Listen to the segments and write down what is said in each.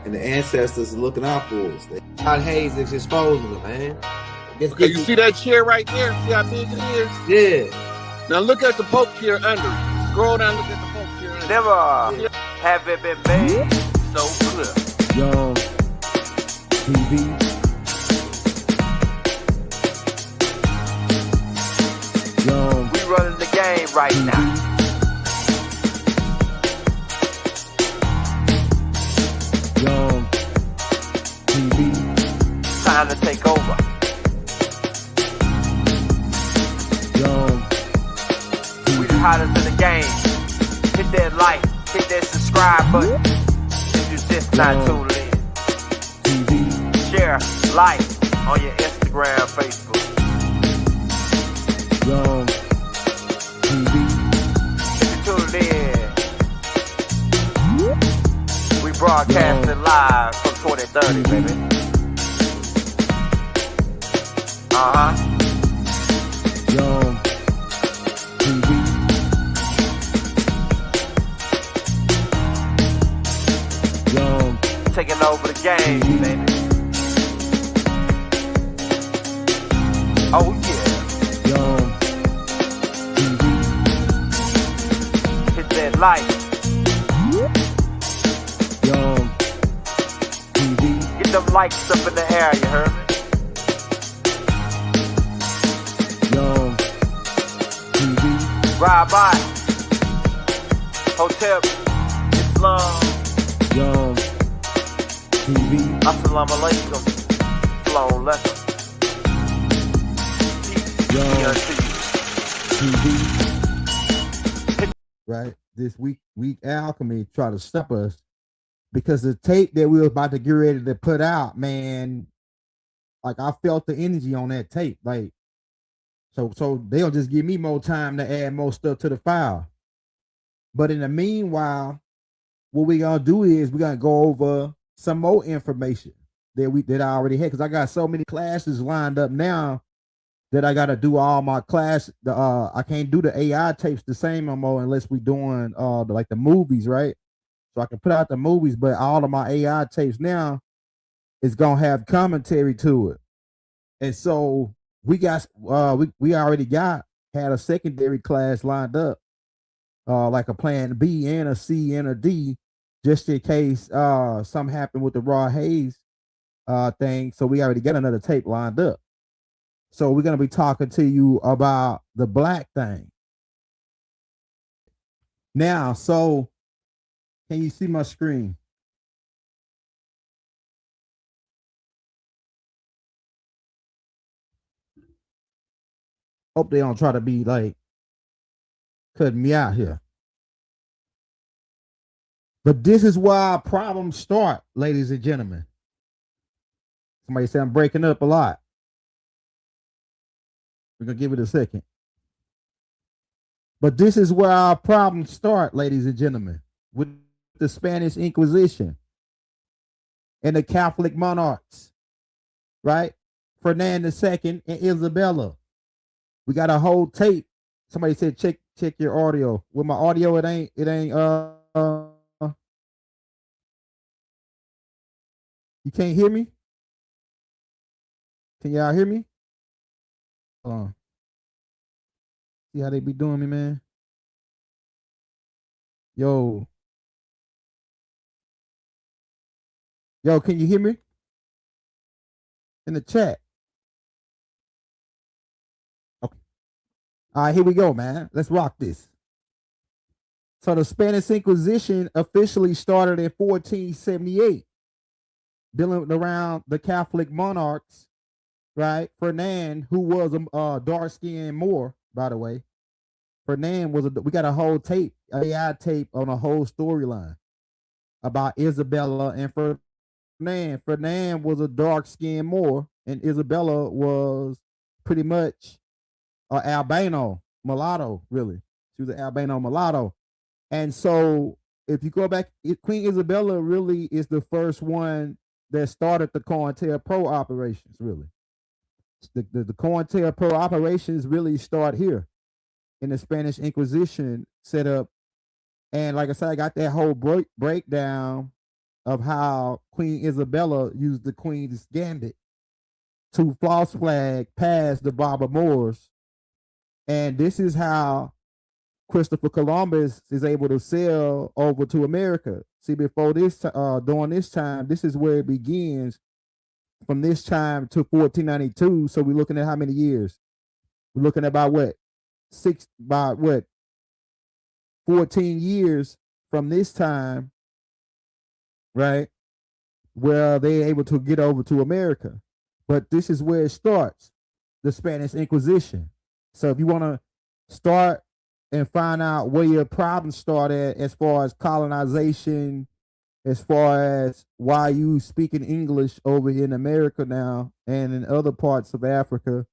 and the ancestors are looking out for us. God Hayes is exposing them, man. Okay, you see that chair right there? See how big it is? Yeah. Now look at the Pope chair under it. Scroll down, look at the Pope chair under it. Never have it been made so clear. Young TV. Young. We running the game right now. Young TV. Time to take over. Young We the hottest in the game. Hit that like, hit that subscribe button. If you just not tuned in. TV. Share, like on your Instagram, Facebook. Young TV. If you tuned in, we broadcasting live from 2030, baby. Young TV. Young Taking over the game, baby. Oh yeah. Young TV. Hit that like. Young TV. Get them likes up in the air, you heard me? Young TV. Ride by. Hotel Islam. Young TV. Assalamu alaikum. Flown lesson. Peace be Young unto you. TV. Right? This week Alchemy try to stop us because the tape that we were about to get ready to put out, man, like I felt the energy on that tape. Like, so they'll just give me more time to add more stuff to the file. But in the meanwhile, what we gonna do is we're gonna go over some more information that I already had, because I got so many classes lined up now that I gotta do all my class. I can't do the AI tapes the same no more unless we doing like the movies, right? So I can put out the movies, but all of my AI tapes now is gonna have commentary to it. And so we already had a secondary class lined up, like a plan B and a C and a D, just in case something happened with the Raw Hayes thing. So we already got another tape lined up. So we're gonna be talking to you about the black thing. Now, so can you see my screen? Hope they don't try to be like cutting me out here. But this is where our problems start, ladies and gentlemen. Somebody said I'm breaking up a lot. We're gonna give it a second. But this is where our problems start, ladies and gentlemen, with the Spanish Inquisition and the Catholic monarchs, right? Ferdinand II and Isabella. We got a whole tape. Somebody said check your audio. With my audio, it ain't you can't hear me? Can y'all hear me? Hold on. See how they be doing me, man? Yo, can you hear me? In the chat. Okay. All right, here we go, man. Let's rock this. So the Spanish Inquisition officially started in 1478, dealing around the Catholic monarchs, right? Ferdinand, who was a dark-skinned Moor, by the way. Ferdinand we got a whole tape, AI tape on a whole storyline about Isabella and Ferdinand. Ferdinand was a dark-skinned Moor, and Isabella was pretty much an albino mulatto, really. She was an albino mulatto. And so if you go back, Queen Isabella really is the first one that started the COINTELPRO operations, really. The COINTELPRO operations really start here in the Spanish Inquisition setup. And like I said, I got that whole breakdown of how Queen Isabella used the Queen's Gambit to false flag past the Barber Moors. And this is how Christopher Columbus is able to sail over to America. See, before this, during this time, this is where it begins from this time to 1492. So we're looking at how many years? We're looking at about what? 14 years from this time, right? Where they're able to get over to America. But this is where it starts, the Spanish Inquisition. So if you want to start and find out where your problems start at as far as colonization, as far as why you speaking English over in America now and in other parts of Africa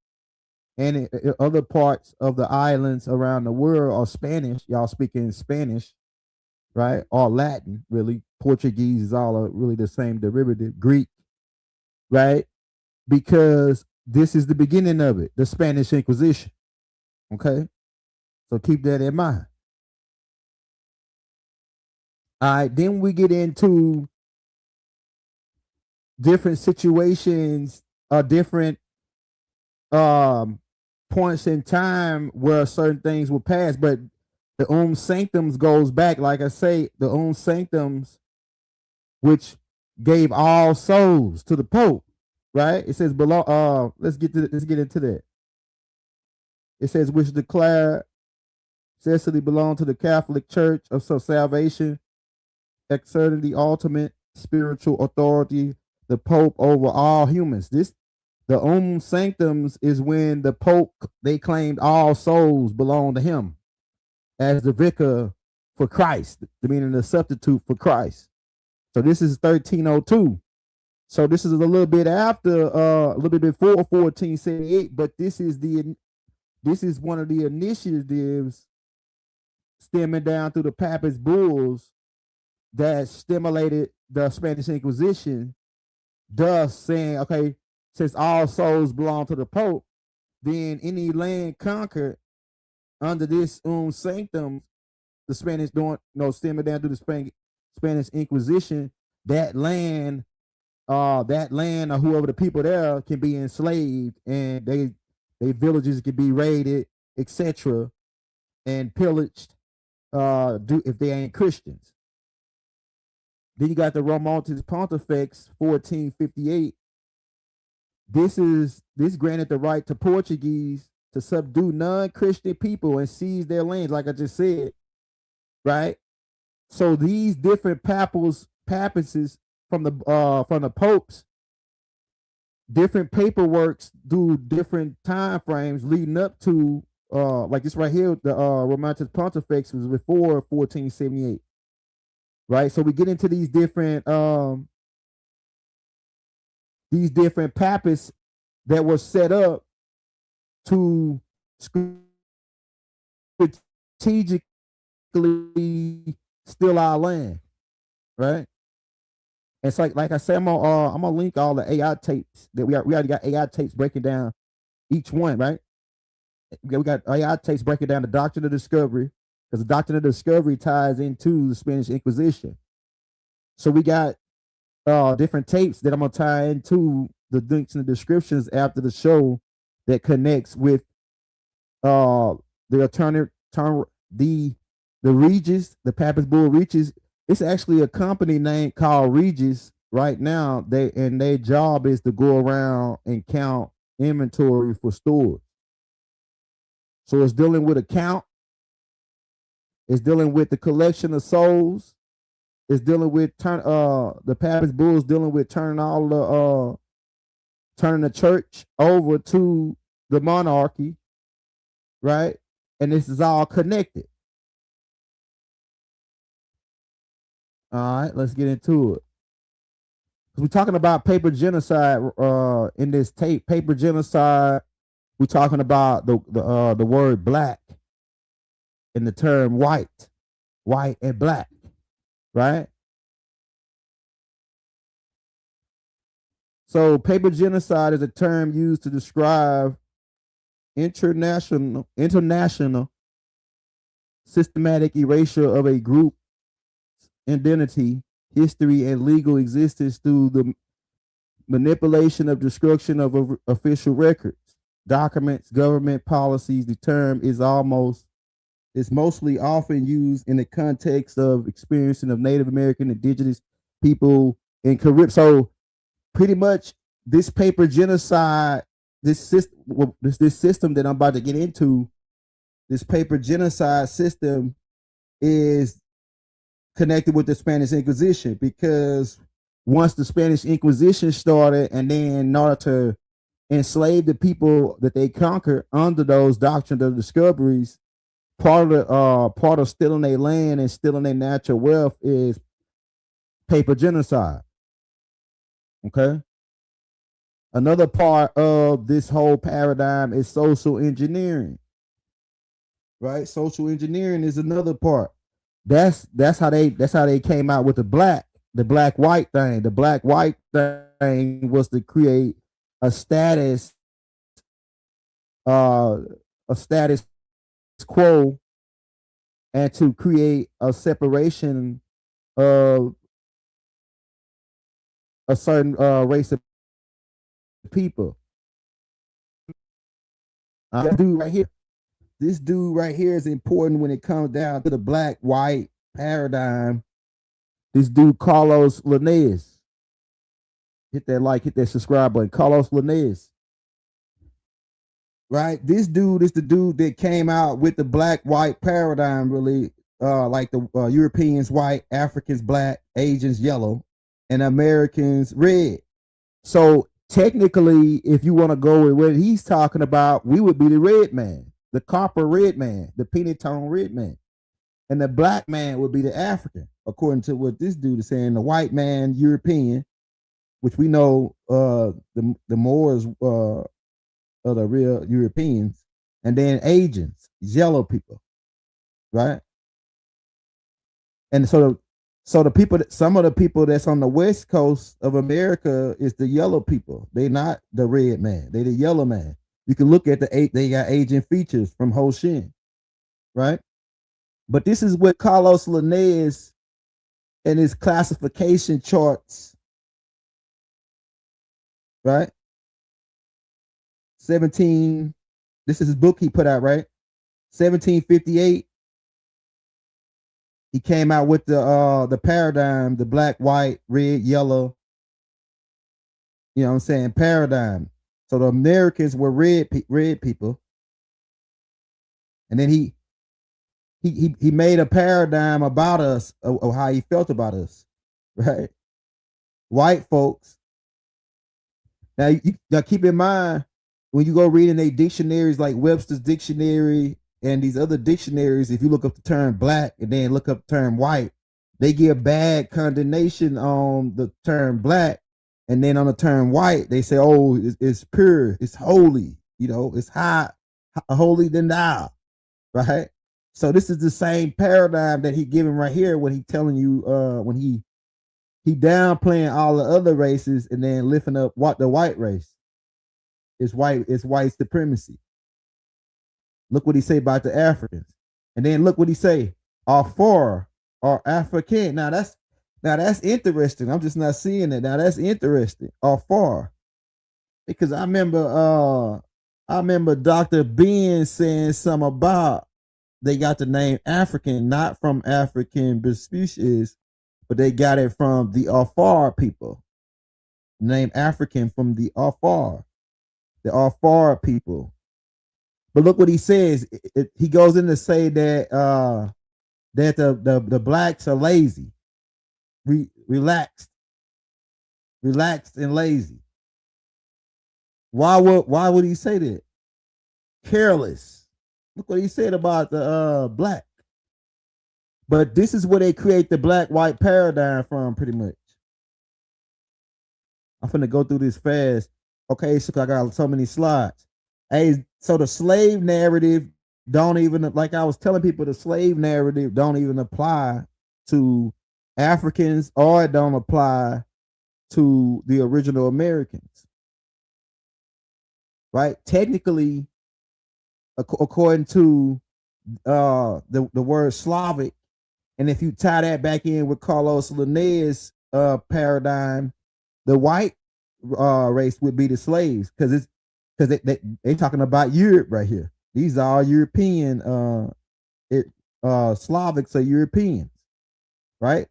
and in other parts of the islands around the world are Spanish, y'all speaking Spanish, right? Or Latin, really. Portuguese is all really the same derivative, Greek, right? Because this is the beginning of it, the Spanish Inquisition, okay? So keep that in mind. All right, then we get into different situations or different points in time where certain things will pass, but the sanctums goes back, like I say, the sanctums, which gave all souls to the Pope, right? It says below. Let's get into that. It says which declare necessity belong to the Catholic Church of salvation, exerting the ultimate spiritual authority, the Pope over all humans. The sanctums is when the Pope, they claimed all souls belong to him as the vicar for Christ, meaning the substitute for Christ. So this is 1302. So this is a little bit after, a little bit before 1478, but this is one of the initiatives stemming down through the Papist bulls that stimulated the Spanish Inquisition, thus saying, okay, since all souls belong to the Pope, then any land conquered under this sanctum, the Spanish stemming down through the Spanish Inquisition, that land or whoever the people there can be enslaved, and they villages can be raided, etc., and pillaged, if they ain't Christians. Then you got the Romantic Pontifex, 1458. This granted the right to Portuguese to subdue non-Christian people and seize their lands, like I just said, right? So these different papacies from the popes, different paperworks do different time frames leading up to like this right here, the Romantic Pontifex was before 1478, right? So we get into these different papists that were set up to strategically steal our land, right? It's like I said, I'm gonna link all the AI tapes that we already got AI tapes breaking down each one, right? We got AI tapes breaking down the Doctrine of Discovery, because the Doctrine of Discovery ties into the Spanish Inquisition. So we got different tapes that I'm gonna tie into the links in the descriptions after the show that connects with the Regis, the Papist Bull Regis. It's actually a company name called Regis right now. Their job is to go around and count inventory for stores. So it's dealing with a count. It's dealing with the collection of souls. It's dealing with the Papist Bulls dealing with turning the church over to the monarchy, right? And this is all connected. All right, let's get into it. We're talking about paper genocide in this tape. Paper genocide. We're talking about the word black and the term white and black, right? So paper genocide is a term used to describe international systematic erasure of a group identity, history, and legal existence through the manipulation of destruction of official records, documents, government policies. The term is mostly often used in the context of experiencing of Native American, indigenous people in Caribbean. So pretty much this paper genocide, this system that I'm about to get into, this paper genocide system is connected with the Spanish Inquisition, because once the Spanish Inquisition started, and then in order to enslave the people that they conquered under those doctrines of discoveries, part of stealing their land and stealing their natural wealth is paper genocide. Okay. Another part of this whole paradigm is social engineering. Right? Social engineering is another part. That's how they came out with the black white thing. The black white thing was to create a status quo, and to create a separation of a certain race of people. This dude right here is important when it comes down to the black white paradigm. This dude, Carlos Linnaeus. Hit that subscribe button. Carlos Linnaeus. Right? This dude is the dude that came out with the black white paradigm, really. Like the Europeans white, Africans black, Asians yellow, and Americans red. So technically, if you want to go with what he's talking about, we would be the red man, the copper red man, the penny tone red man. And the black man would be the African, according to what this dude is saying. The white man, European, which we know the Moors are the real Europeans, and then Asians, yellow people, right? And so the people, some of the people that's on the west coast of America is the yellow people. They not the red man. They the yellow man. You can look at they got Asian features from Ho Shin, right? But this is what Carlos Linnaeus and his classification charts, right? 17, this is his book he put out, right? 1758. He came out with the paradigm, the black, white, red, yellow, you know what I'm saying, paradigm. So the Americans were red people. And then he made a paradigm about us, of how he felt about us, right? White folks. Now, now keep in mind, when you go reading a dictionaries like Webster's dictionary and these other dictionaries, if you look up the term black and then look up the term white, they give bad condemnation on the term black, and then on the term white, they say, oh, it's pure, it's holy, you know, it's high, holy than thou, right? So this is the same paradigm that he giving right here when he telling you, when he downplaying all the other races and then lifting up what the white race. It's white supremacy. Look what he say about the Africans, and then look what he say, are for or African. Now that's interesting. I'm just not seeing it. Now that's interesting. Are for, because I remember Dr. Ben saying something about they got the name African not from African species, but they got it from the Afar people. Name African from the Afar people. But look what he says. He goes in to say that that the blacks are lazy, relaxed and lazy. Why would he say that? Careless. Look what he said about the black. But this is where they create the black white paradigm from, pretty much. I'm finna go through this fast. Okay, so I got so many slides. Hey, so the slave narrative don't even, like I was telling people, the slave narrative don't even apply to Africans, or it don't apply to the original Americans, right? Technically, according to the word Slavic, And if you tie that back in with Carlos Linnaeus paradigm, the white race would be the slaves, because they talking about Europe right here. These are all European. Slavics are Europeans, right?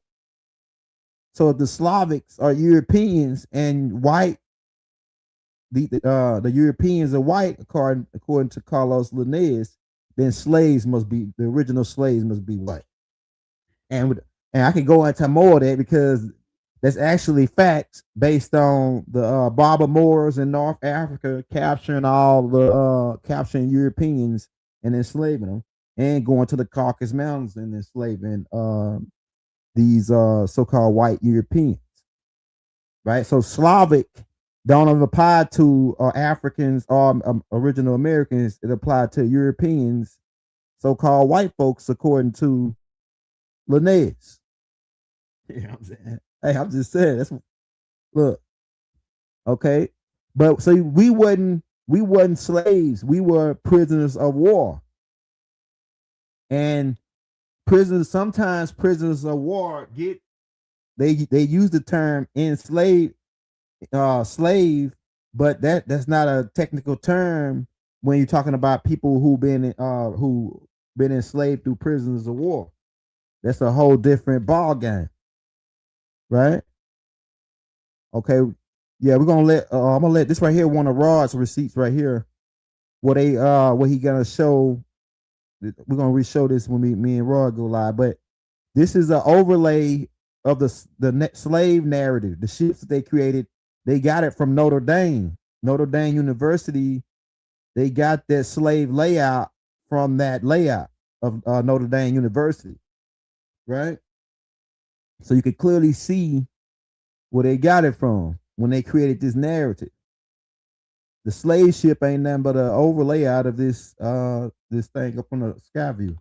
So if the Slavics are Europeans and white, the Europeans are white, according to Carlos Linnaeus, then the original slaves must be white. And I can go into more of that because that's actually facts based on the Berber Moors in North Africa capturing Europeans and enslaving them, and going to the Caucasus Mountains and enslaving these so-called white Europeans, right? So Slavic don't apply to Africans or original Americans. It applied to Europeans, so-called white folks, according to Linnaeus. Yeah, I'm saying. Hey, I'm just saying. Look, okay, but so we wasn't slaves. We were prisoners of war, and sometimes prisoners of war they use the term enslaved, slave, but that's not a technical term when you're talking about people who been enslaved through prisoners of war. That's a whole different ball game, right? Okay, yeah, we're gonna let I'm gonna let this right here, one of Rod's receipts right here, what he gonna show. We're gonna re-show this when me and Rod go live, but this is an overlay of the slave narrative, the ships that they created. They got it from Notre Dame University. They got that slave layout from that layout of Notre Dame University, right? So you could clearly see where they got it from when they created this narrative. The slave ship ain't nothing but an overlay out of this thing up on the sky view.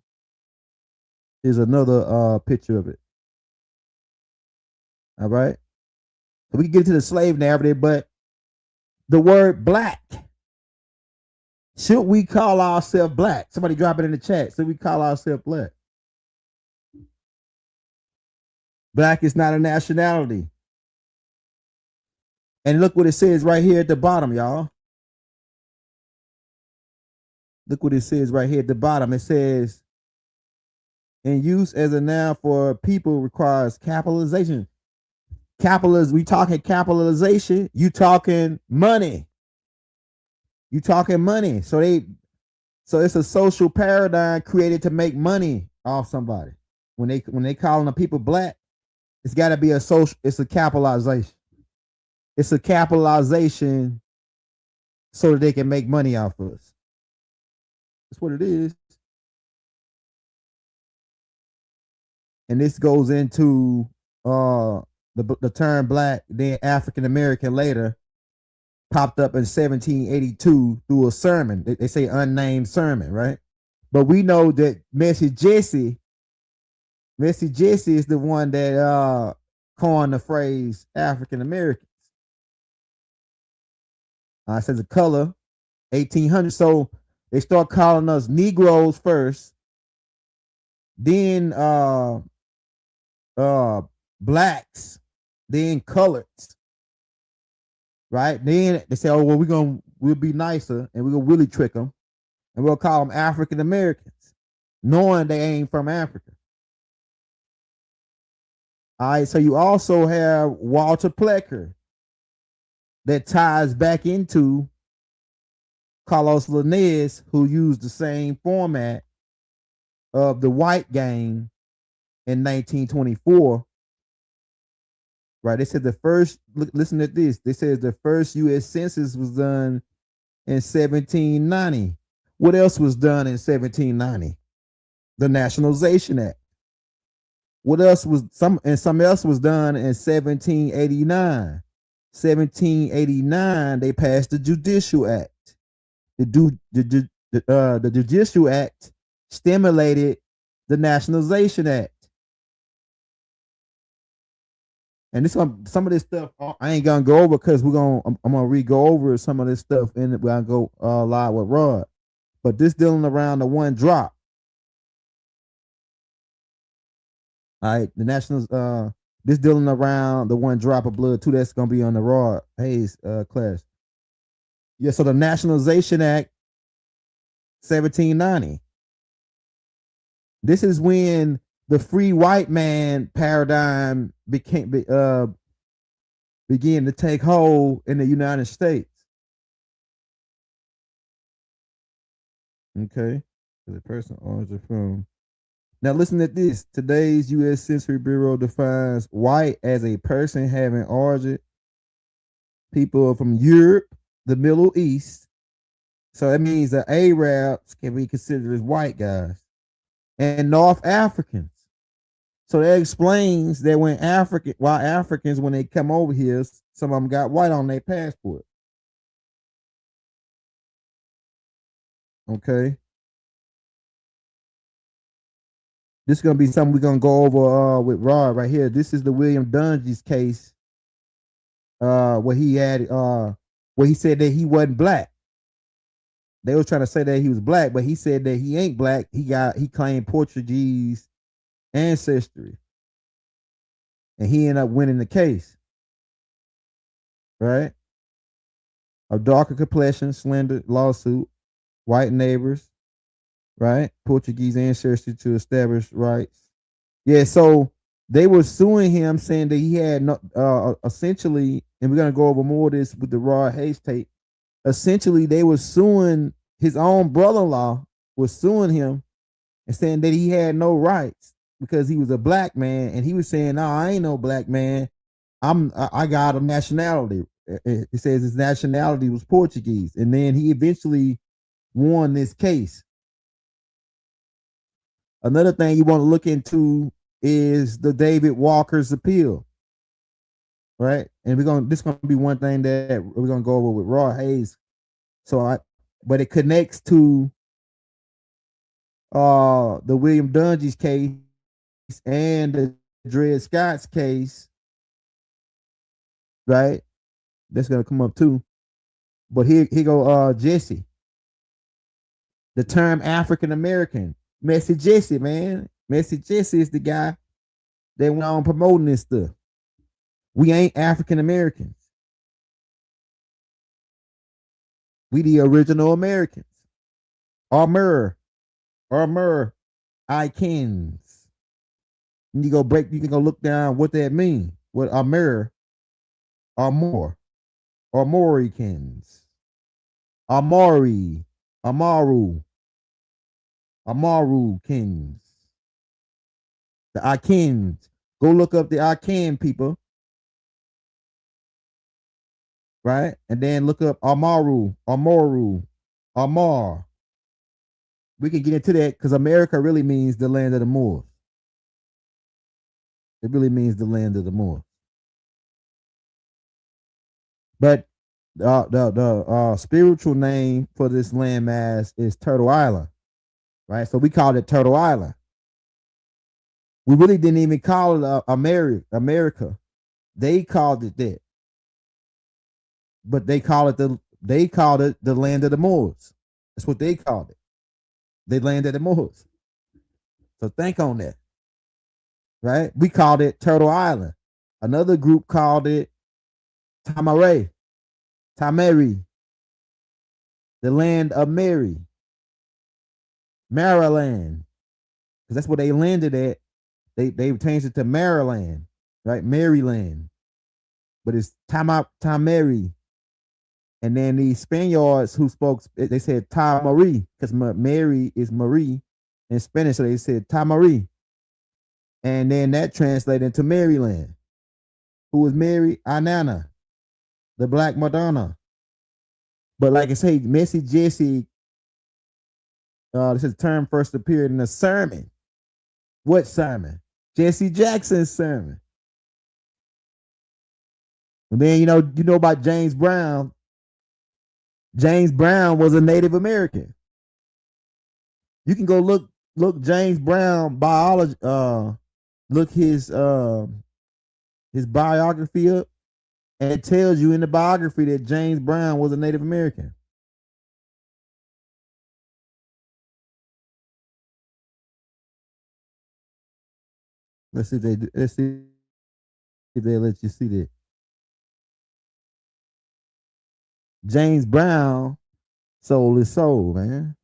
Here's another picture of it. All right. So we can get to the slave narrative, but the word black. Should we call ourselves black? Somebody drop it in the chat. Should we call ourselves black? Black is not a nationality. And look what it says right here at the bottom, y'all. Look what it says right here at the bottom. It says, in use as a noun for people requires capitalization. We talking capitalization. You talking money. You talking money. So it's a social paradigm created to make money off somebody. When they calling the people black, it's got to be it's a capitalization. It's a capitalization so that they can make money off of us. That's what it is. And this goes into the term black, then African American later popped up in 1782 through a sermon. They say unnamed sermon, right? But we know that Messy Jesse is the one that coined the phrase African Americans. It says a color, 1800. So they start calling us Negroes first, then blacks, then coloreds, right? Then they say, oh well, we'll be nicer and we're gonna really trick them, and we'll call them African Americans, knowing they ain't from Africa. All right, so you also have Walter Plecker that ties back into Carlos Linnaeus, who used the same format of the white gang in 1924. Right? They said the first, listen to this. They said the first U.S. Census was done in 1790. What else was done in 1790? The Nationalization Act. What else was something else was done in 1789. 1789, they passed the Judicial Act. The Judicial Act stimulated the Nationalization Act. And some of this stuff I ain't gonna go over because I'm gonna re-go over some of this stuff and we're gonna go live with Rod. But this dealing around the one drop. All right, the nationals. This dealing around the one drop of blood too. That's gonna be on the Raw Hayes class. Yeah. So the Nationalization Act, 1790. This is when the free white man paradigm began to take hold in the United States. Okay, the person origin from. Now listen to this. Today's U.S. Census Bureau defines white as a person having origin, people from Europe, the Middle East. So that means the Arabs can be considered as white guys, and North Africans. So that explains that why Africans, when they come over here, some of them got white on their passport. Okay. This is gonna be something we're gonna go over with Rod right here. This is the William Dungy's case, where he had where he said that he wasn't black. They was trying to say that he was black, but he said that he ain't black. He claimed Portuguese ancestry, and he ended up winning the case. Right? A darker complexion, slender lawsuit, white neighbors, right? Portuguese ancestry to establish rights. Yeah, so they were suing him, saying that he had no, essentially, and we're gonna go over more of this with the Rod Hayes tape. Essentially, they were suing his own brother-in-law, was suing him and saying that he had no rights because he was a black man, and he was saying, "No, I ain't no black man. I got a nationality." It says his nationality was Portuguese, and then he eventually won this case. Another thing you want to look into is the David Walker's appeal, right? And this is gonna be one thing that we're gonna go over with Rod Hayes. But it connects to the William Dungy's case and the Dred Scott's case, right? That's gonna come up too. But here go Jesse. The term African American. Messy Jesse, man. Messy Jesse is the guy that went on promoting this stuff. We ain't African Americans. We the original Americans. Armor. Icons. You can go look down what that means. What armor, Armoricans. Amaru kings. The Akins. Go look up the Akin people. Right? And then look up Amar. We can get into that because America really means the land of the Moors. It really means the land of the Moors. But the spiritual name for this landmass is Turtle Island. Right? So we called it Turtle Island. We really didn't even call it America. They called it that. But they called it the land of the Moors. That's what they called it. They landed the Moors. So think on that. Right? We called it Turtle Island. Another group called it Tamari, the land of Mary, Maryland, because that's where they landed at. They changed it to Maryland, right? Maryland, but it's Tamari. And then the Spaniards who spoke, they said Tamari, because Mary is Marie in Spanish, so they said Tamari. And then that translated into Maryland. Who was Mary? Anana, the Black Madonna. But like I say, Messy Jesse, this is term first appeared in a sermon. What sermon? Jesse Jackson's sermon. And then you know about James Brown. James Brown was a Native American. You can go look James Brown biology, look his biography up, and it tells you in the biography that James Brown was a Native American. Let's see if they let's see if they let you see that. James Brown sold his soul, man.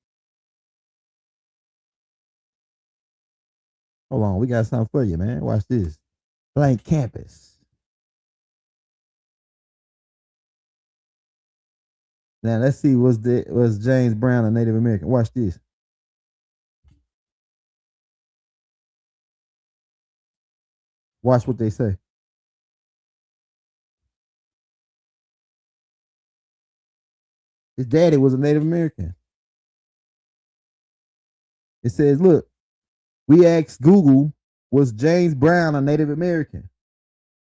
Hold on, we got something for you, man. Watch this. Blank Campus. Now let's see, was James Brown a Native American? Watch this. Watch what they say. His daddy was a Native American. It says, look, we asked Google, was James Brown a Native American?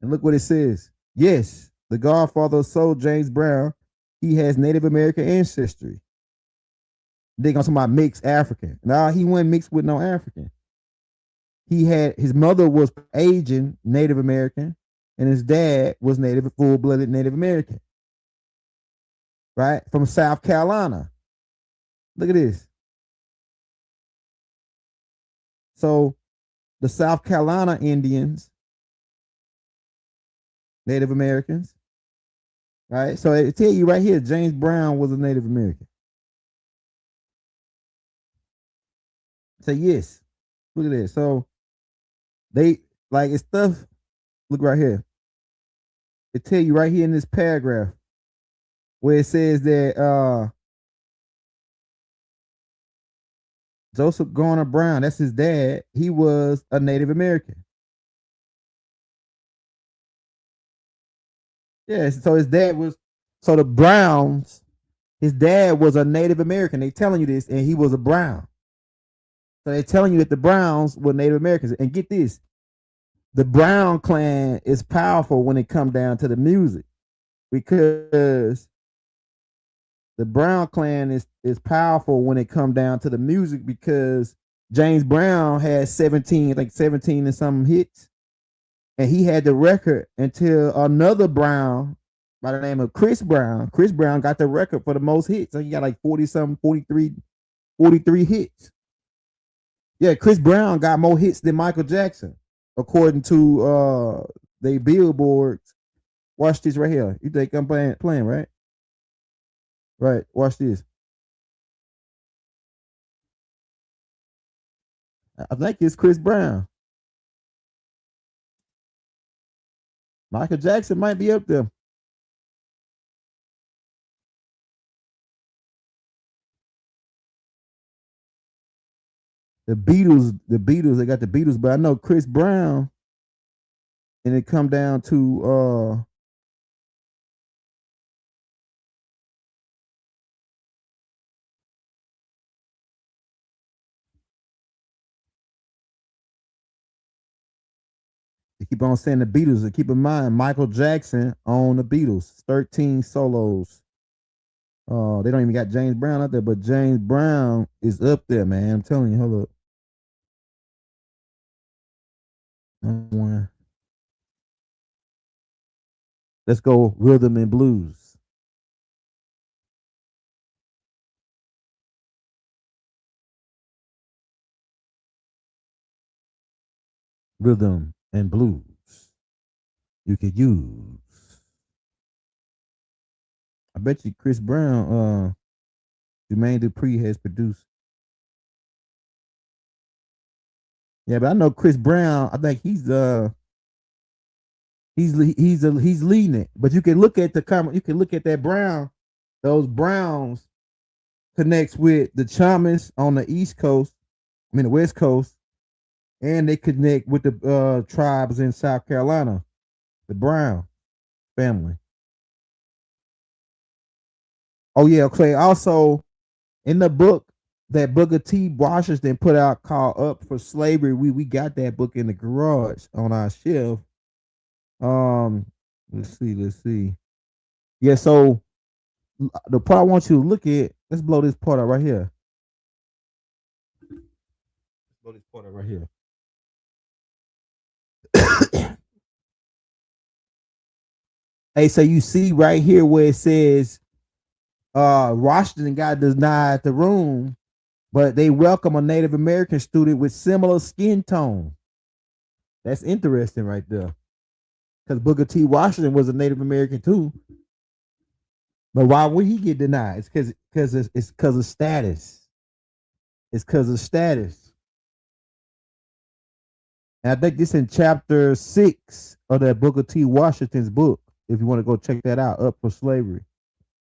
And look what it says. Yes, the godfather of soul, James Brown, he has Native American ancestry. They're gonna talk about mixed African. Nah, he wasn't mixed with no African. He had his mother was Asian Native American, and his dad was Native, full-blooded Native American. Right? From South Carolina. Look at this. So the South Carolina Indians, Native Americans, right? So it tell you right here, James Brown was a Native American. Say yes. Look at this. So they like it's stuff. Look right here. It tell you right here in this paragraph where it says that Joseph Garner Brown, that's his dad, he was a Native American. Yes, so his dad was, so the Browns, his dad was a Native American. They telling you this, and he was a Brown. So they're telling you that the Browns were Native Americans. And get this, the Brown clan is powerful when it comes down to the music, because the Brown clan is powerful when it comes down to the music, because James Brown had 17, I think 17 and some hits. And he had the record until another Brown by the name of Chris Brown. Chris Brown got the record for the most hits. So he got like 40 something, 43 hits. Yeah, Chris Brown got more hits than Michael Jackson, according to they billboards. Watch this right here. You think I'm playing, right? Right. Watch this. I think it's Chris Brown. Michael Jackson might be up there. The Beatles, they got the Beatles, but I know Chris Brown, and it come down to they keep on saying the Beatles, and keep in mind Michael Jackson on the Beatles, 13 solos. They don't even got James Brown out there, but James Brown is up there, man. I'm telling you, hold up. Let's go rhythm and blues. Rhythm and blues. You could use. I bet you Chris Brown, Jermaine Dupri has produced. Yeah, but I know Chris Brown. I think he's leading it. But you can look at the comment. You can look at that Brown. Those Browns connects with the Chamas on the East Coast. I mean the West Coast, and they connect with the tribes in South Carolina, the Brown family. Oh yeah, okay. Also, in the book that Booker T. Washington put out called "Up for Slavery," we got that book in the garage on our shelf. Let's see. Yeah, so the part I want you to look at, let's blow this part out right here. Blow this part out right here. Hey, so you see right here where it says Washington got denied the room, but they welcome a Native American student with similar skin tone. That's interesting right there. Because Booker T. Washington was a Native American too. But why would he get denied? It's because it's because of status. It's because of status. And I think this in chapter 6 of that Booker T. Washington's book, if you want to go check that out, Up for Slavery,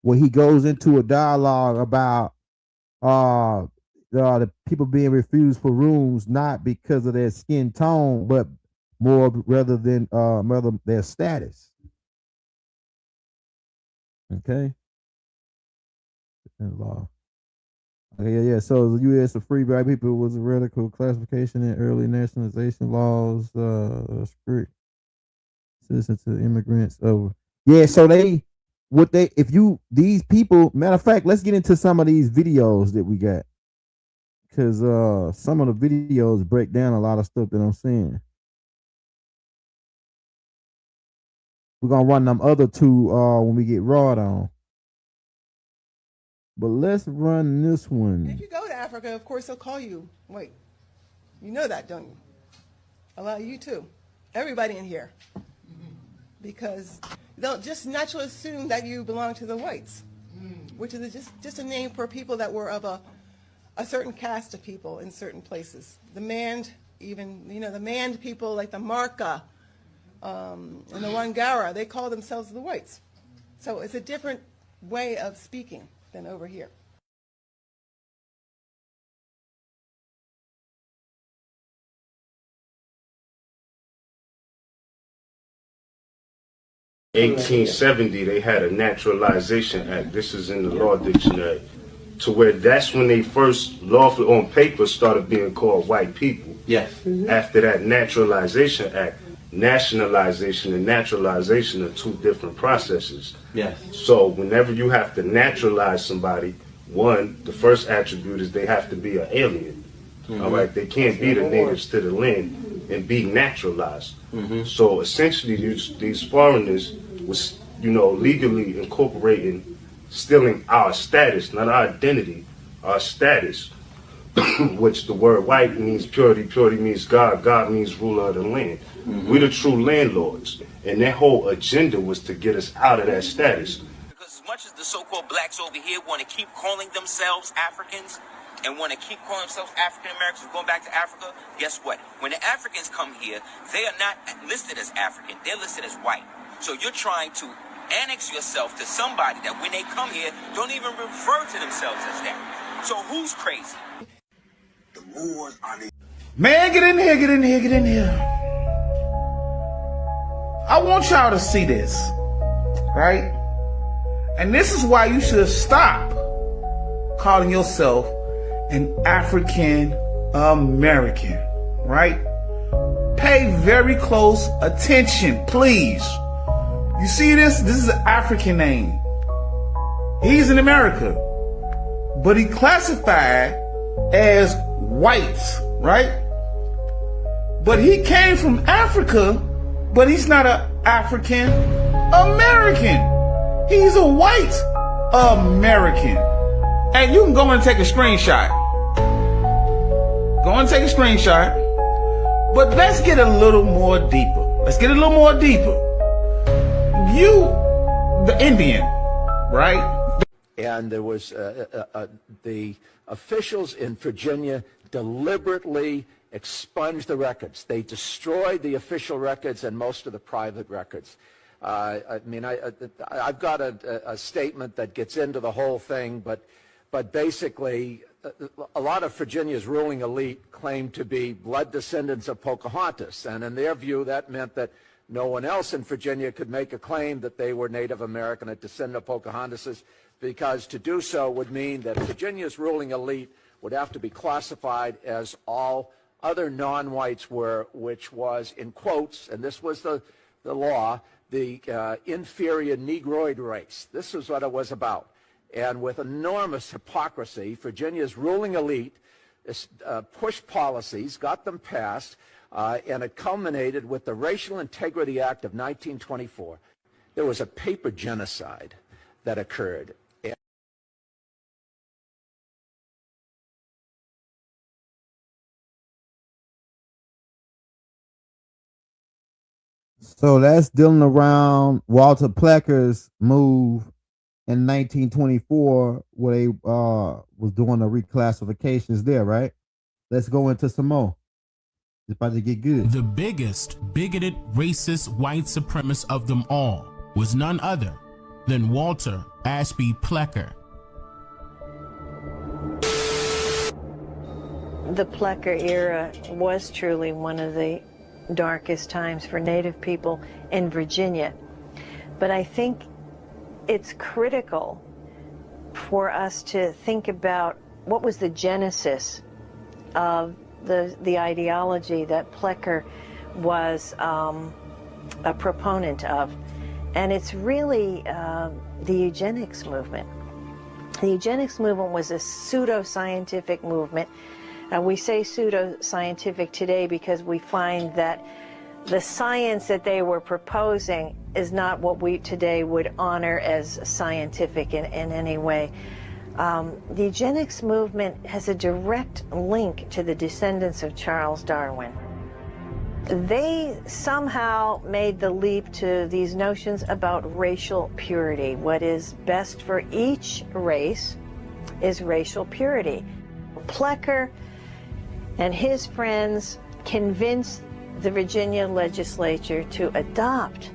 where he goes into a dialogue about the people being refused for rooms not because of their skin tone, but more rather than their status. Okay. Law. Okay, yeah. So the U.S. of free black people was a radical classification in early nationalization laws. Strict citizens to immigrants over. Yeah. So these people. Matter of fact, let's get into some of these videos that we got, because some of the videos break down a lot of stuff that I'm saying. We're gonna run them other two when we get Rod on. But let's run this one. If you go to Africa, of course they'll call you white. You know that, don't you? A lot of you too. Everybody in here. Because they'll just naturally assume that you belong to the whites, which is just a name for people that were of a certain caste of people in certain places. The Mand, even, the Mand people like the Marca and the Wangara, they call themselves the whites. So it's a different way of speaking than over here. In 1870, they had a Naturalization Act. This is in the Law Dictionary, to where that's when they first lawfully on paper started being called white people. Yes. After that Naturalization Act, nationalization and naturalization are two different processes. Yes. So whenever you have to naturalize somebody, one, the first attribute is they have to be an alien. All right, they can't be the natives to the land and be naturalized. So essentially, these foreigners was, legally incorporating, stealing our status, not our identity, our status, which the word white means purity, purity means God, God means ruler of the land. We're the true landlords, and their whole agenda was to get us out of that status. Because as much as the so-called blacks over here want to keep calling themselves Africans and want to keep calling themselves African Americans, going back to Africa, guess what? When the Africans come here, they are not listed as African, they're listed as white. So you're trying to annex yourself to somebody that when they come here, don't even refer to themselves as that. So who's crazy? Man, get in here, get in here, get in here. I want y'all to see this, right? And this is why you should stop calling yourself an African American, right? Pay very close attention, please. You see this? This is an African name. He's in America, but he classified as white, right? But he came from Africa, but he's not an African American. He's a white American. And you can go and take a screenshot. Go and take a screenshot. But let's get a little more deeper. Let's get a little more deeper. You, the Indian, right? And there was the officials in Virginia deliberately expunged the records. They destroyed the official records and most of the private records. I've got a statement that gets into the whole thing, but basically, a lot of Virginia's ruling elite claimed to be blood descendants of Pocahontas, and in their view, that meant that no one else in Virginia could make a claim that they were Native American, a descendant of Pocahontas, because to do so would mean that Virginia's ruling elite would have to be classified as all other non-whites were, which was, in quotes, and this was the law, the inferior Negroid race. This is what it was about. And with enormous hypocrisy, Virginia's ruling elite pushed policies, got them passed, and it culminated with the Racial Integrity Act of 1924. There was a paper genocide that occurred. So that's dealing around Walter Plecker's move in 1924, where they was doing the reclassifications there, right? Let's go into some more. It's about to get good. The biggest bigoted racist white supremacist of them all was none other than Walter Ashby Plecker. The Plecker era was truly one of the darkest times for Native people in Virginia. But I think it's critical for us to think about what was the genesis of the ideology that Plecker was a proponent of. And it's really the eugenics movement. The eugenics movement was a pseudo-scientific movement. We say pseudo-scientific today because we find that the science that they were proposing is not what we today would honor as scientific in any way. The eugenics movement has a direct link to the descendants of Charles Darwin. They somehow made the leap to these notions about racial purity. What is best for each race is racial purity. Plecker and his friends convinced the Virginia legislature to adopt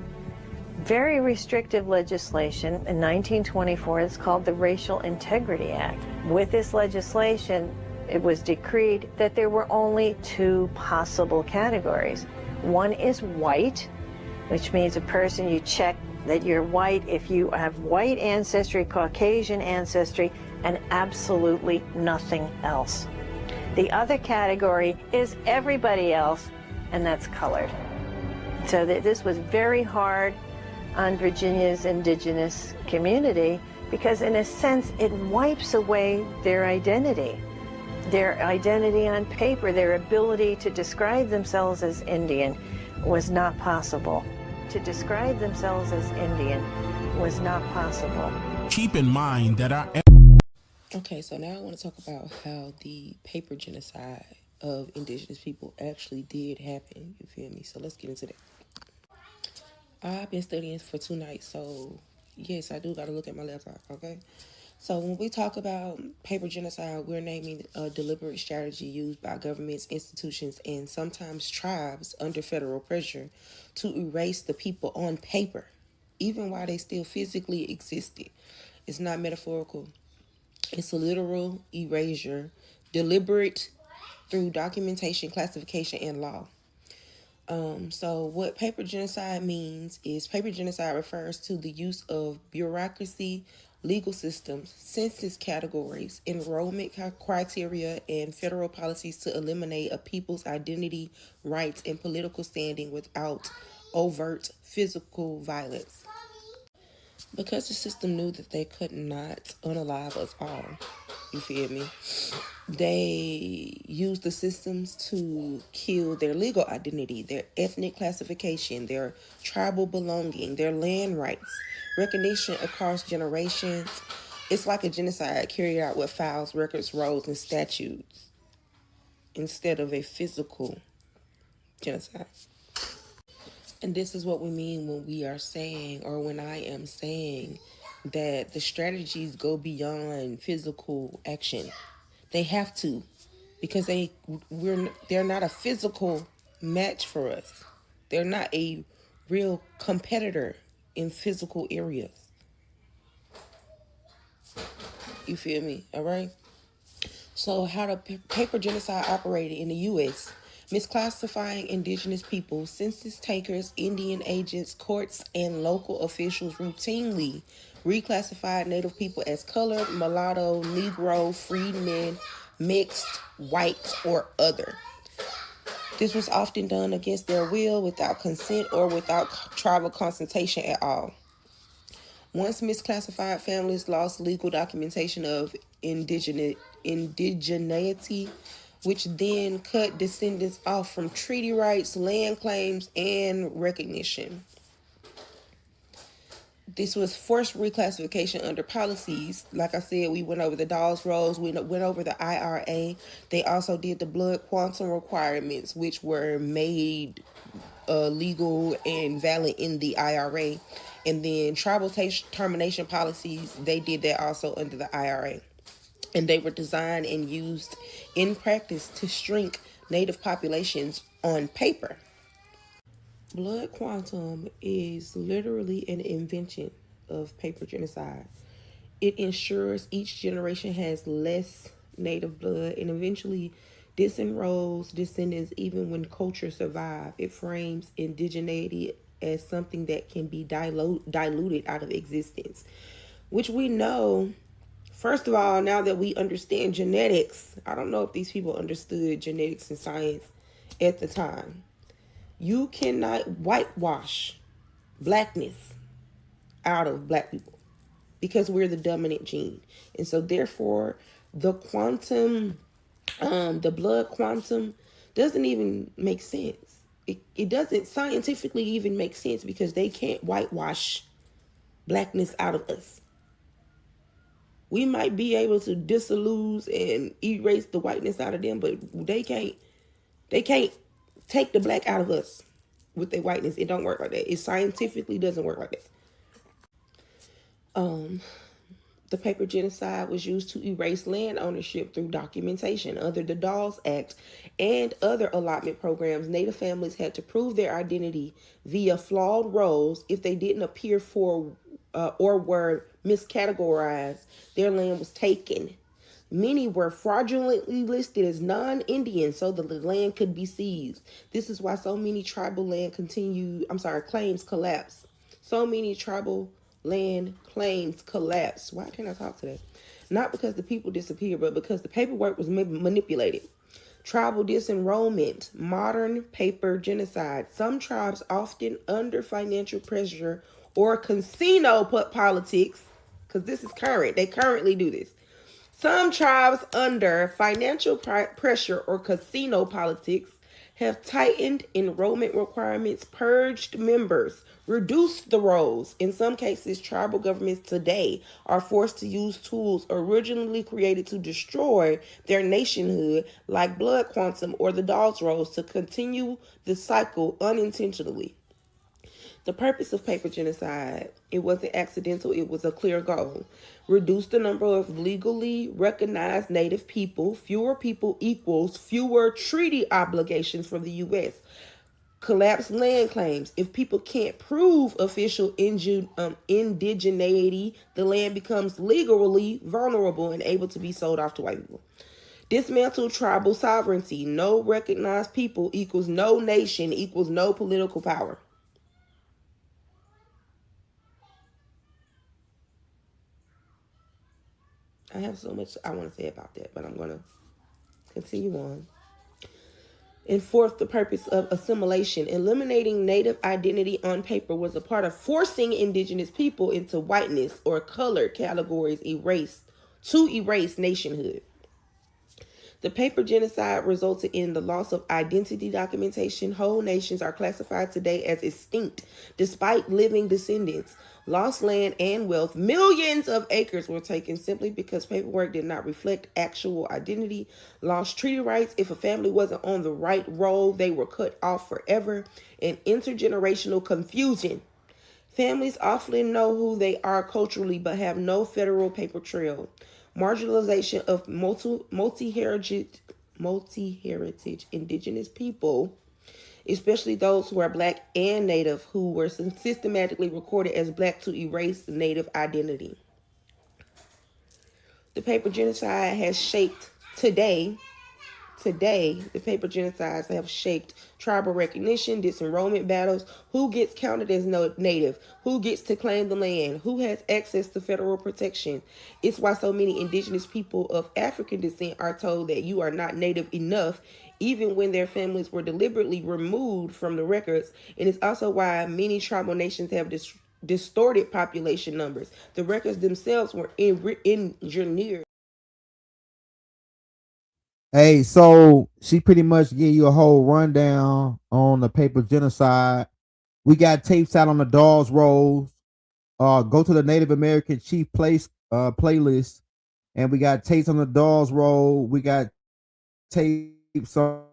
very restrictive legislation in 1924. It's called the Racial Integrity Act. With this legislation, it was decreed that there were only two possible categories. One is white, which means a person, you check that you're white if you have white ancestry, Caucasian ancestry, and absolutely nothing else. The other category is everybody else, and that's colored. So this was very hard on Virginia's indigenous community because in a sense it wipes away their identity on paper. Their ability to describe themselves as Indian was not possible. To describe themselves as Indian was not possible. Keep in mind that our... Okay, so now I want to talk about how the paper genocide of indigenous people actually did happen, you feel me? So let's get into that. I've been studying for 2 nights, so yes, I do got to look at my laptop, okay? So when we talk about paper genocide, we're naming a deliberate strategy used by governments, institutions, and sometimes tribes under federal pressure to erase the people on paper, even while they still physically existed. It's not metaphorical. It's a literal erasure, deliberate through documentation, classification, and law. So what paper genocide means is paper genocide refers to the use of bureaucracy, legal systems, census categories, enrollment criteria, and federal policies to eliminate a people's identity, rights, and political standing without overt physical violence. Because the system knew that they could not unalive us all, you feel me? They used the systems to kill their legal identity, their ethnic classification, their tribal belonging, their land rights, recognition across generations. It's like a genocide carried out with files, records, rolls, and statutes instead of a physical genocide. And this is what we mean when we are saying, or when I am saying, that the strategies go beyond physical action. They have to, because they're not a physical match for us. They're not a real competitor in physical areas. You feel me? All right? So how the paper genocide operated in the U.S., misclassifying indigenous people, census takers, Indian agents, courts, and local officials routinely reclassified Native people as colored, mulatto, Negro, freedmen, mixed, white, or other. This was often done against their will, without consent, or without tribal consultation at all. Once misclassified families lost legal documentation of indigeneity, which then cut descendants off from treaty rights, land claims, and recognition. This was forced reclassification under policies. Like I said, we went over the Dawes Rolls, we went over the IRA. They also did the blood quantum requirements, which were made legal and valid in the IRA. And then tribal termination policies, they did that also under the IRA. And they were designed and used in practice to shrink Native populations on paper. Blood quantum is literally an invention of paper genocide. It ensures each generation has less Native blood and eventually disenrolls descendants even when culture survive. It frames indigeneity as something that can be diluted out of existence, which we know. First of all, now that we understand genetics, I don't know if these people understood genetics and science at the time. You cannot whitewash blackness out of black people because we're the dominant gene. And so therefore, the quantum, the blood quantum doesn't even make sense. It doesn't scientifically even make sense because they can't whitewash blackness out of us. We might be able to dissolve and erase the whiteness out of them, but they can't take the black out of us with their whiteness. It don't work like that. It scientifically doesn't work like that. The paper genocide was used to erase land ownership through documentation. Under the Dawes Act and other allotment programs, Native families had to prove their identity via flawed rolls. If they didn't appear for or were miscategorized, their land was taken. Many were fraudulently listed as non-Indian so the land could be seized. This is why so many tribal land claims collapse. So many tribal land claims collapse. Why can't I talk today? Not because the people disappeared, but because the paperwork was manipulated. Tribal disenrollment, modern paper genocide. Some tribes, often under financial pressure or casino politics, because this is current, they currently do this. Some tribes under financial pressure or casino politics have tightened enrollment requirements, purged members, reduced the rolls. In some cases, tribal governments today are forced to use tools originally created to destroy their nationhood, like blood quantum or the Dawes rolls, to continue the cycle unintentionally. The purpose of paper genocide, it wasn't accidental, it was a clear goal. Reduce the number of legally recognized Native people. Fewer people equals fewer treaty obligations from the U.S. Collapse land claims. If people can't prove official indigeneity, the land becomes legally vulnerable and able to be sold off to white people. Dismantle tribal sovereignty. No recognized people equals no nation equals no political power. I have so much I want to say about that, but I'm going to continue on. And fourth, the purpose of assimilation. Eliminating Native identity on paper was a part of forcing indigenous people into whiteness or color categories to erase nationhood. The paper genocide resulted in the loss of identity documentation. Whole nations are classified today as extinct, despite living descendants. Lost land and wealth. Millions of acres were taken simply because paperwork did not reflect actual identity. Lost treaty rights. If a family wasn't on the right roll, they were cut off forever. And intergenerational confusion. Families often know who they are culturally but have no federal paper trail. Marginalization of multi-heritage indigenous people, especially those who are Black and Native, who were systematically recorded as Black to erase Native identity. The paper genocide has shaped Today, the paper genocides have shaped tribal recognition, disenrollment battles, who gets counted as Native, who gets to claim the land, who has access to federal protection. It's why so many indigenous people of African descent are told that you are not Native enough, even when their families were deliberately removed from the records. And it's also why many tribal nations have distorted population numbers. The records themselves were engineered. Hey, so she pretty much gave you a whole rundown on the paper genocide. We got tapes out on the Dawes rolls. Go to the Native American Chief playlist, and we got tapes on the Dawes roll. We got tapes on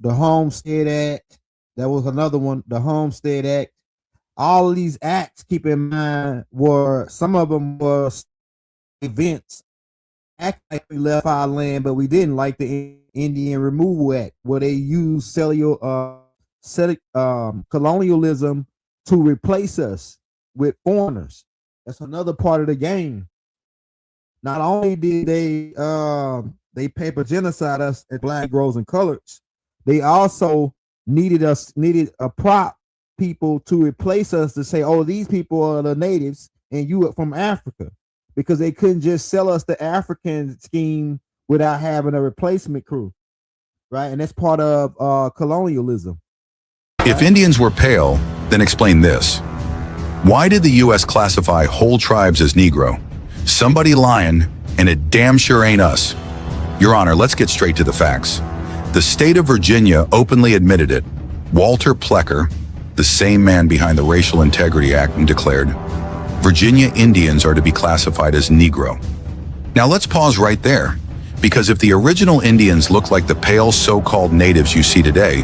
the Homestead Act. That was another one, the Homestead Act. All of these acts, keep in mind, some of them were events. Act like we left our land, but we didn't, like the Indian Removal Act, where they used colonialism to replace us with foreigners. That's another part of the game. Not only did they paper genocide us as black, Negroes, and coloreds, they also needed a prop people to replace us, to say, oh, these people are the natives and you are from Africa, because they couldn't just sell us the African scheme without having a replacement crew, right? And that's part of colonialism. If Indians were pale, then explain this. Why did the U.S. classify whole tribes as Negro? Somebody lying, and it damn sure ain't us. Your Honor, let's get straight to the facts. The state of Virginia openly admitted it. Walter Plecker, the same man behind the Racial Integrity Act, and declared, Virginia Indians are to be classified as Negro. Now let's pause right there, because if the original Indians looked like the pale so-called natives you see today,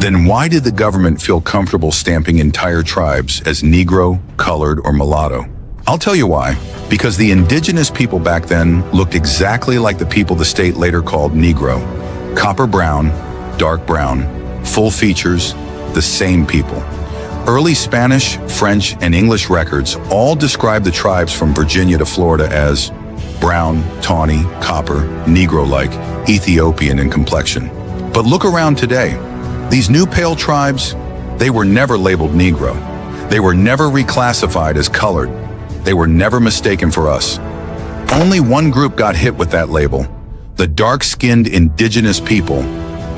then why did the government feel comfortable stamping entire tribes as Negro, colored, or mulatto? I'll tell you why. Because the indigenous people back then looked exactly like the people the state later called Negro. Copper brown, dark brown, full features, the same people. Early Spanish, French, and English records all describe the tribes from Virginia to Florida as brown, tawny, copper, Negro-like, Ethiopian in complexion. But look around today. These new pale tribes, they were never labeled Negro. They were never reclassified as colored. They were never mistaken for us. Only one group got hit with that label, the dark-skinned indigenous people,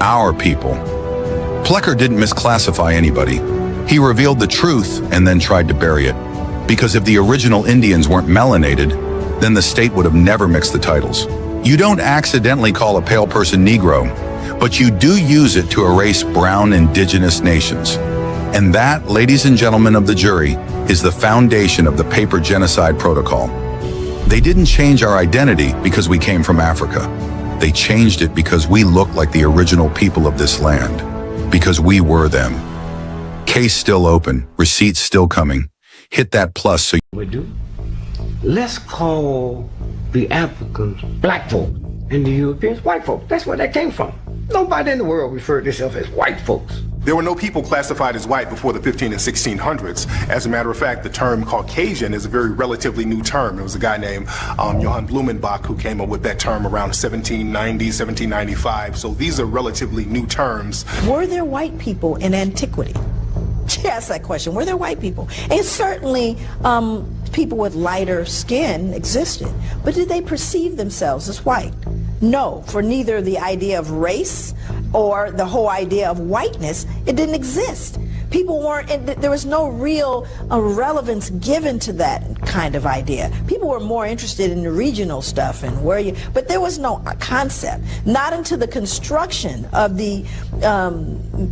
our people. Plecker didn't misclassify anybody. He revealed the truth and then tried to bury it. Because if the original Indians weren't melanated, then the state would have never mixed the titles. You don't accidentally call a pale person Negro, but you do use it to erase brown indigenous nations. And that, ladies and gentlemen of the jury, is the foundation of the paper genocide protocol. They didn't change our identity because we came from Africa. They changed it because we looked like the original people of this land, because we were them. Case still open, receipts still coming. Hit that plus so we do. Let's call the Africans black folk and the Europeans white folk. That's where they came from. Nobody in the world referred to themselves as white folks. There were no people classified as white before the 15 and 1600s. As a matter of fact, the term Caucasian is a very relatively new term. It was a guy named Johann Blumenbach who came up with that term around 1790, 1795. So these are relatively new terms. Were there white people in antiquity? She asked that question. Were there white people? And certainly people with lighter skin existed, but did they perceive themselves as white? No, for neither the idea of race or the whole idea of whiteness, it didn't exist. People weren't, there was no real relevance given to that kind of idea. People were more interested in the regional stuff and but there was no concept. Not until the construction of the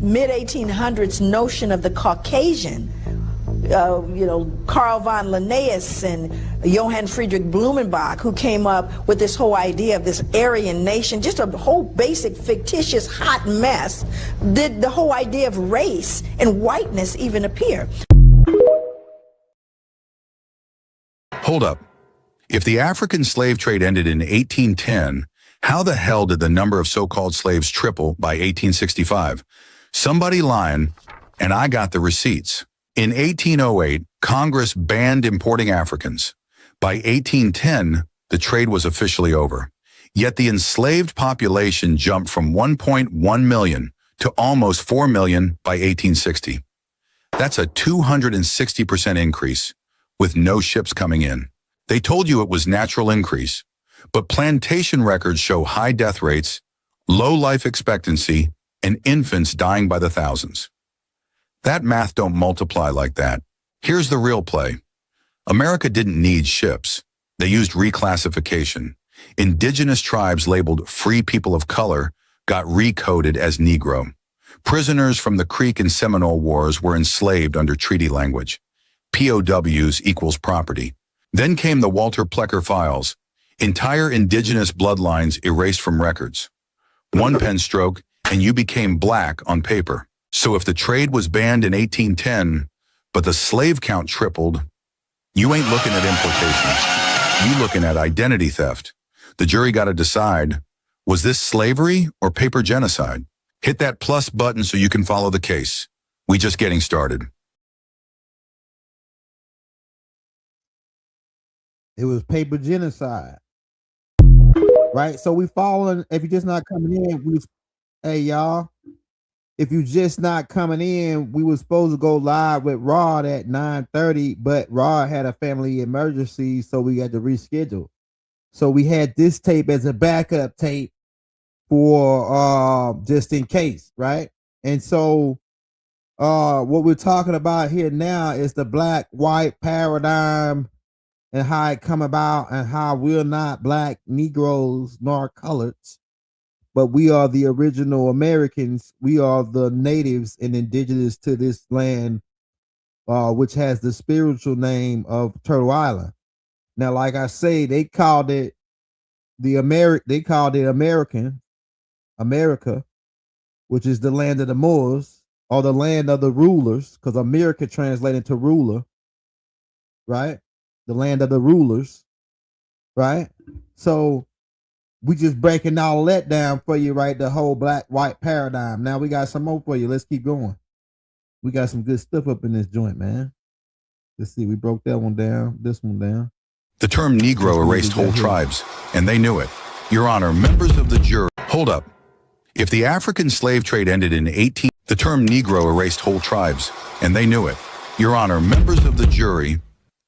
mid-1800s notion of the Caucasian, Carl von Linnaeus and Johann Friedrich Blumenbach, who came up with this whole idea of this Aryan nation, just a whole basic fictitious hot mess, did the whole idea of race and whiteness even appear. Hold up. If the African slave trade ended in 1810, how the hell did the number of so-called slaves triple by 1865? Somebody lying, and I got the receipts. In 1808, Congress banned importing Africans. By 1810, the trade was officially over. Yet the enslaved population jumped from 1.1 million to almost 4 million by 1860. That's a 260% increase, with no ships coming in. They told you it was natural increase, but plantation records show high death rates, low life expectancy, and infants dying by the thousands. That math don't multiply like that. Here's the real play. America didn't need ships. They used reclassification. Indigenous tribes labeled free people of color got recoded as Negro. Prisoners from the Creek and Seminole Wars were enslaved under treaty language. POWs equals property. Then came the Walter Plecker files. Entire indigenous bloodlines erased from records. One pen stroke, and you became black on paper. So if the trade was banned in 1810, but the slave count tripled, you ain't looking at importation. You looking at identity theft. The jury got to decide, was this slavery or paper genocide? Hit that plus button so you can follow the case. We just getting started. It was paper genocide. Right? So we following, if you're just not coming in, hey y'all, if you just not coming in, we was supposed to go live with Rod at 9:30, but Rod had a family emergency, so we had to reschedule. So we had this tape as a backup tape for just in case, right? And so what we're talking about here now is the black-white paradigm and how it come about and how we're not black, Negroes, nor coloreds, but we are the original Americans. We are the natives and indigenous to this land, which has the spiritual name of Turtle Island. Now, like I say, they called it America, which is the land of the Moors or the land of the rulers, because America translated to ruler, right? The land of the rulers, right? So we just breaking all that down for you, right? The whole black-white paradigm. Now we got some more for you. Let's keep going. We got some good stuff up in this joint, man. Let's see. We broke that one down, this one down. The term Negro erased whole tribes, and they knew it. Your Honor, members of the jury, hold up. If the African slave trade ended in the term Negro erased whole tribes, and they knew it. Your Honor, members of the jury,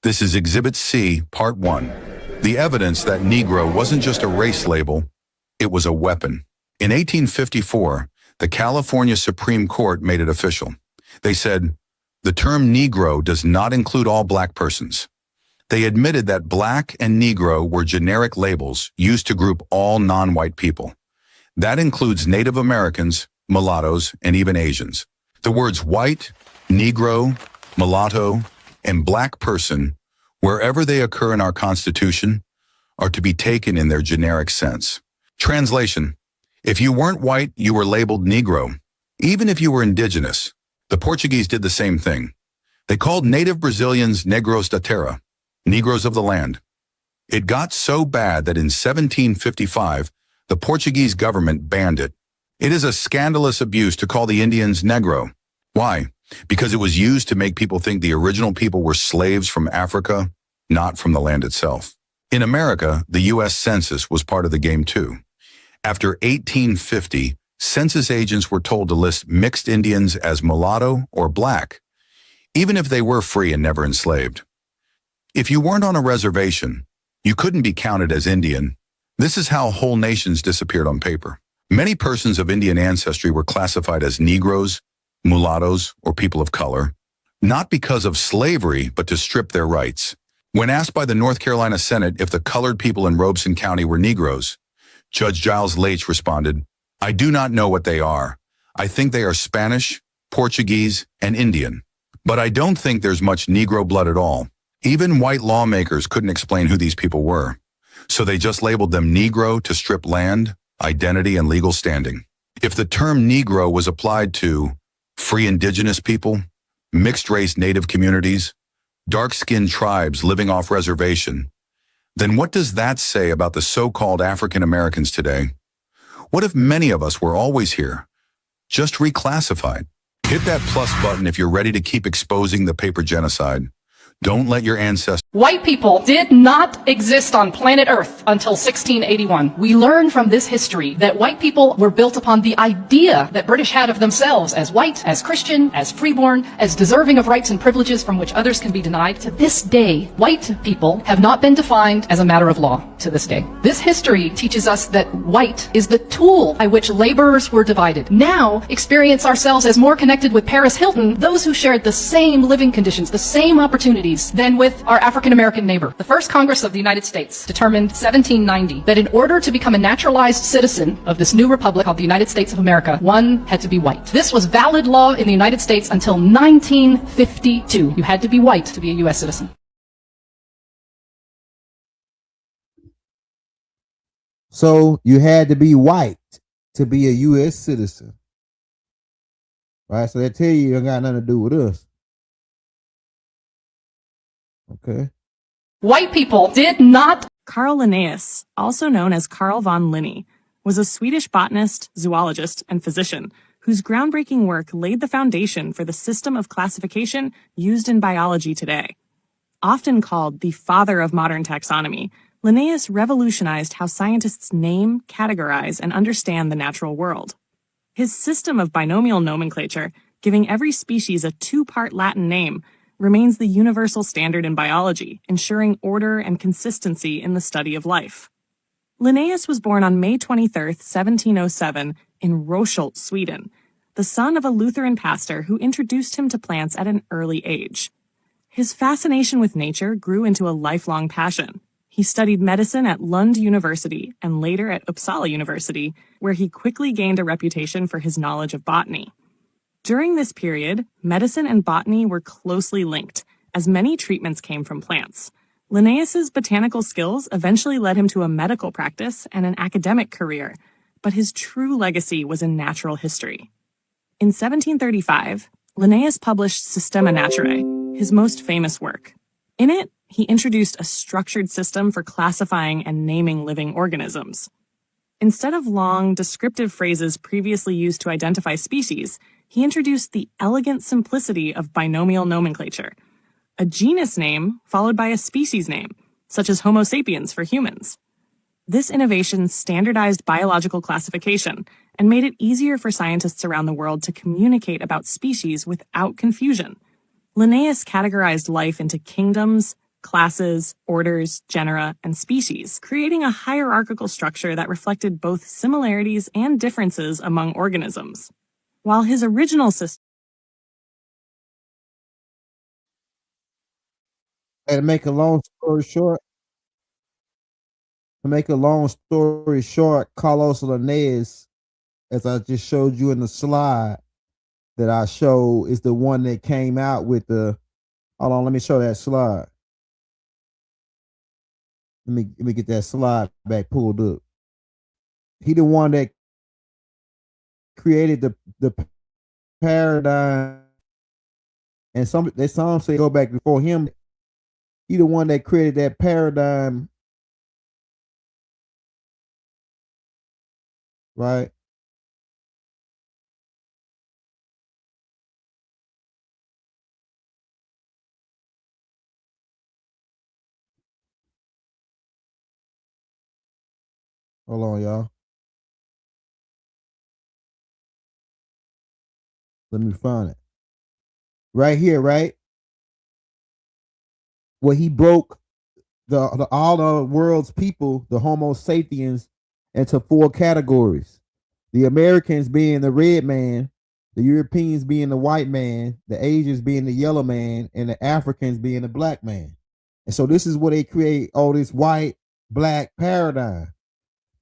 this is Exhibit C, Part 1. The evidence that Negro wasn't just a race label, it was a weapon. In 1854, the California Supreme Court made it official. They said, the term Negro does not include all black persons. They admitted that black and Negro were generic labels used to group all non-white people. That includes Native Americans, mulattoes, and even Asians. The words white, Negro, mulatto, and black person, wherever they occur in our Constitution, are to be taken in their generic sense. Translation: if you weren't white, you were labeled Negro. Even if you were indigenous, the Portuguese did the same thing. They called native Brazilians negros da terra, Negroes of the land. It got so bad that in 1755, the Portuguese government banned it. It is a scandalous abuse to call the Indians Negro. Why? Because it was used to make people think the original people were slaves from Africa, not from the land itself. In America, the U.S. Census was part of the game too. After 1850, census agents were told to list mixed Indians as mulatto or black, even if they were free and never enslaved. If you weren't on a reservation, you couldn't be counted as Indian. This is how whole nations disappeared on paper. Many persons of Indian ancestry were classified as Negroes, mulattoes, or people of color, not because of slavery, but to strip their rights. When asked by the North Carolina Senate if the colored people in Robeson County were Negroes, Judge Giles Leitch responded, "I do not know what they are. I think they are Spanish, Portuguese, and Indian. But I don't think there's much Negro blood at all." Even white lawmakers couldn't explain who these people were, so they just labeled them Negro to strip land, identity, and legal standing. If the term Negro was applied to free indigenous people, mixed-race native communities, dark-skinned tribes living off reservation, then what does that say about the so-called African Americans today? What if many of us were always here, just reclassified? Hit that plus button if you're ready to keep exposing the paper genocide. Don't let your ancestors... White people did not exist on planet Earth until 1681. We learn from this history that white people were built upon the idea that British had of themselves as white, as Christian, as freeborn, as deserving of rights and privileges from which others can be denied. To this day, white people have not been defined as a matter of law to this day. This history teaches us that white is the tool by which laborers were divided. Now, experience ourselves as more connected with Paris Hilton, those who shared the same living conditions, the same opportunities, than with our African American neighbor. The first Congress of the United States determined 1790 that in order to become a naturalized citizen of this new republic called the United States of America, one had to be white. This was valid law in the United States until 1952. You had to be white to be a U.S. citizen. So you had to be white to be a U.S. citizen. Right? So they tell you it got nothing to do with us. Okay. White people did not. Carl Linnaeus, also known as Carl von Linné, was a Swedish botanist, zoologist, and physician whose groundbreaking work laid the foundation for the system of classification used in biology today. Often called the father of modern taxonomy, Linnaeus revolutionized how scientists name, categorize, and understand the natural world. His system of binomial nomenclature, giving every species a two-part Latin name, remains the universal standard in biology, ensuring order and consistency in the study of life. Linnaeus was born on May 23, 1707, in Röshult, Sweden, the son of a Lutheran pastor who introduced him to plants at an early age. His fascination with nature grew into a lifelong passion. He studied medicine at Lund University and later at Uppsala University, where he quickly gained a reputation for his knowledge of botany. During this period, medicine and botany were closely linked, as many treatments came from plants. Linnaeus's botanical skills eventually led him to a medical practice and an academic career, but his true legacy was in natural history. In 1735, Linnaeus published Systema Naturae, his most famous work. In it, he introduced a structured system for classifying and naming living organisms. Instead of long, descriptive phrases previously used to identify species, he introduced the elegant simplicity of binomial nomenclature, a genus name followed by a species name, such as Homo sapiens for humans. This innovation standardized biological classification and made it easier for scientists around the world to communicate about species without confusion. Linnaeus categorized life into kingdoms, classes, orders, genera, and species, creating a hierarchical structure that reflected both similarities and differences among organisms. While his original system... And to make a long story short, Carlos Linnaeus, as I just showed you in the slide that I showed, is the one that came out with the... Hold on, let me show that slide. Let me get that slide back pulled up. He the one that created the paradigm, and some say go back before him. He the one that created that paradigm, right? Hold on, y'all. Let me find it. Right here, right? Where he broke all the world's people, the Homo sapiens, into 4 categories. The Americans being the red man, the Europeans being the white man, the Asians being the yellow man, and the Africans being the black man. And so this is where they create all this white, black paradigm.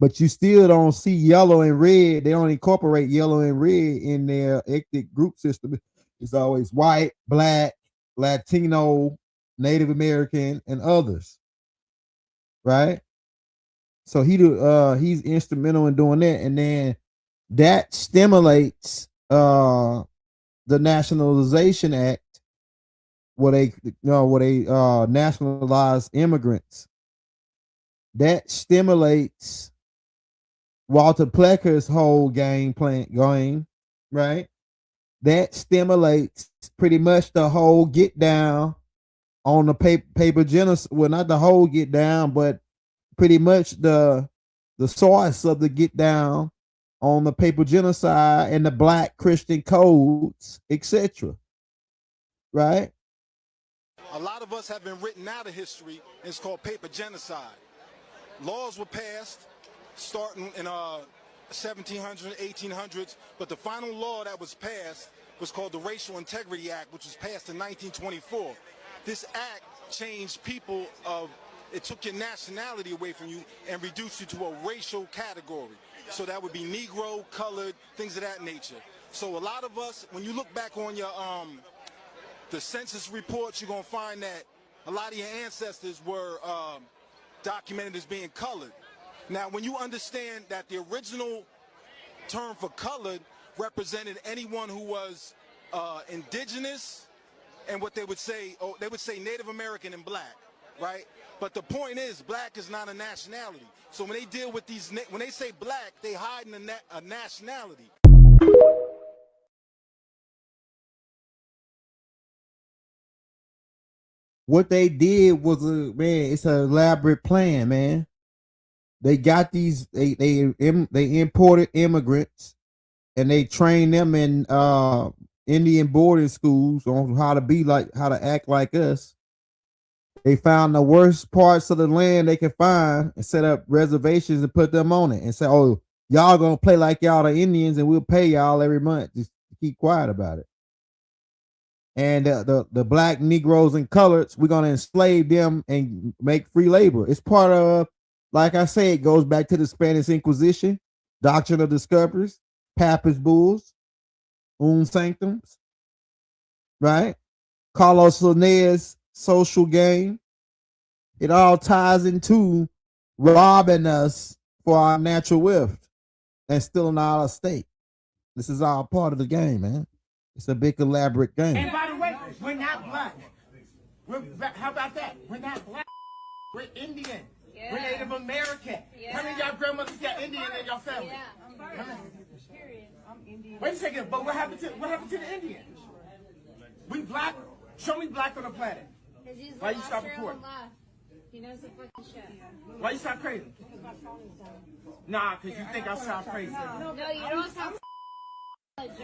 But you still don't see yellow and red. They don't incorporate yellow and red in their ethnic group system. It's always white, black, Latino, Native American, and others. Right? So he's instrumental in doing that. And then that stimulates the Nationalization Act, where they nationalize immigrants. That stimulates Walter Plecker's whole game plan, right? That stimulates pretty much the whole get down on the paper genocide. Well, not the whole get down, but pretty much the source of the get down on the paper genocide and the black Christian codes, etc. Right? A lot of us have been written out of history. It's called paper genocide. Laws were passed starting in 1700s, 1800s, but the final law that was passed was called the Racial Integrity Act, which was passed in 1924. This act changed people it took your nationality away from you and reduced you to a racial category. So that would be Negro, colored, things of that nature. So a lot of us, when you look back on your the census reports, you're gonna find that a lot of your ancestors were documented as being colored. Now, when you understand that the original term for colored represented anyone who was indigenous and what they would say Native American and black, right? But the point is, black is not a nationality. So when they deal with these, when they say black, they hide in a nationality. What they did was it's an elaborate plan, man. They got these, they imported immigrants and they trained them in Indian boarding schools on how to act like us. They found the worst parts of the land they could find and set up reservations and put them on it and say, oh, y'all gonna play like y'all the Indians and we'll pay y'all every month. Just keep quiet about it. And the black Negroes and coloreds, we're gonna enslave them and make free labor. It's part of, like I say, it goes back to the Spanish Inquisition, doctrine of discoveries, Papist bulls, sanctums, right? Carlos Linnaeus social game. It all ties into robbing us for our natural wealth and stealing our estate. This is all part of the game, man. It's a big elaborate game. And by the way, we're not black. How about that? We're not black. We're Indian. Yeah. We're Native American. Yeah. How many of y'all grandmothers got Indian in your family? Yeah, I'm Indian. Wait a second, but what happened to the Indian? We black. Show me black on the planet. Why you stop recording? He knows the fucking shit. Why you sound crazy? Nah, because you think I sound crazy. No, you don't sound legit.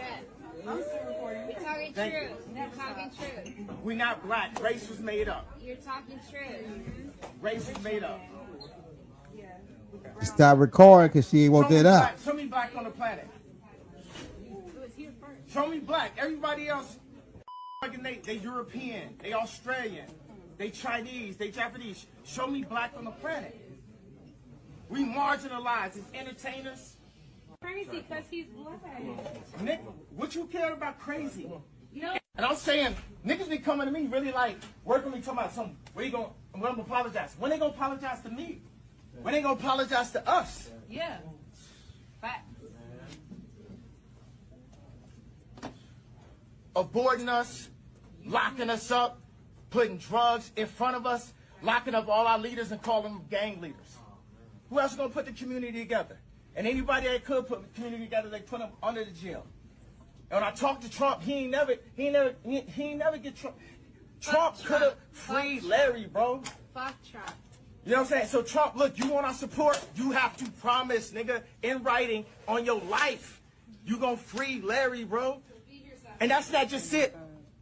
I'm still recording. You're talking truth. You're talking truth. We're not black. Race was made up. You're talking truth. Race was made up. Stop recording because she ain't want that out. Show me black on the planet. Show me black. Everybody else, they European, they Australian, they Chinese, they Japanese. Show me black on the planet. We marginalized as entertainers. Crazy because he's black. Nick, what you care about crazy? No. And I'm saying, niggas be coming to me really like, working me talking about something. When I'm gonna apologize? When they gonna apologize to me? When they gonna apologize to us? Yeah. Fact. Avoiding us, locking us up, putting drugs in front of us, locking up all our leaders and calling them gang leaders. Who else is gonna put the community together? And anybody that could put the community together, they put them under the jail. And when I talked to Trump, he ain't never get Trump. Trump could have freed Larry, bro. Fuck Trump. You know what I'm saying? So Trump, look, you want our support? You have to promise, nigga, in writing on your life, you gonna free Larry, bro. And that's not just it.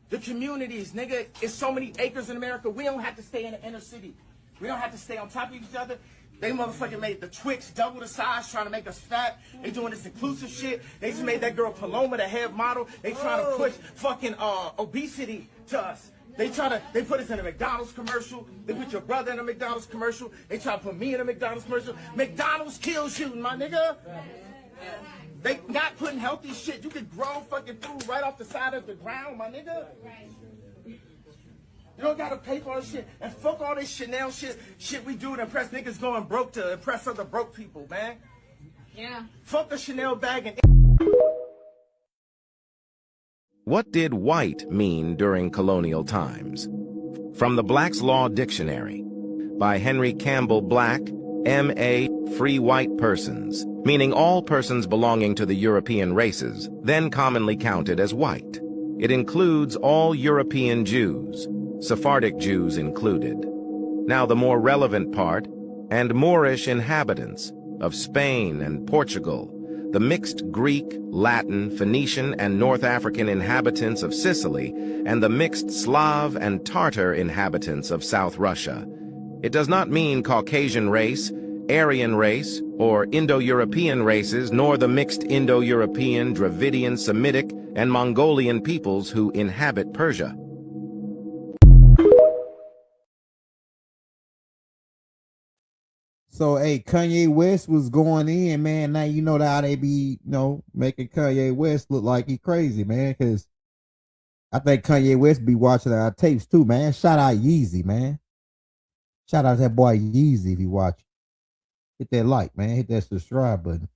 The communities, nigga, it's so many acres in America. We don't have to stay in the inner city. We don't have to stay on top of each other. They motherfucking made the Twix double the size, trying to make us fat. They doing this inclusive shit. They just made that girl Paloma the head model. They trying to push fucking obesity to us. They put us in a McDonald's commercial. They put your brother in a McDonald's commercial. They try to put me in a McDonald's commercial. McDonald's kills you, my nigga. They not putting healthy shit. You can grow fucking food right off the side of the ground, my nigga. You don't gotta pay for all this shit. And fuck all this Chanel shit we do to impress niggas going broke to impress other broke people, man. Yeah. Fuck the Chanel bag and... What did white mean during colonial times? From the Black's Law Dictionary by Henry Campbell Black, M.A. Free white persons, meaning all persons belonging to the European races, then commonly counted as white. It includes all European Jews, Sephardic Jews included. Now the more relevant part, and Moorish inhabitants of Spain and Portugal, the mixed Greek, Latin, Phoenician, and North African inhabitants of Sicily, and the mixed Slav and Tartar inhabitants of South Russia. It does not mean Caucasian race, Aryan race, or Indo-European races, nor the mixed Indo-European, Dravidian, Semitic, and Mongolian peoples who inhabit Persia. So, hey, Kanye West was going in, man. Now you know how they be, making Kanye West look like he crazy, man. Because I think Kanye West be watching our tapes too, man. Shout out Yeezy, man. Shout out that boy Yeezy if you watch. Hit that like, man. Hit that subscribe button.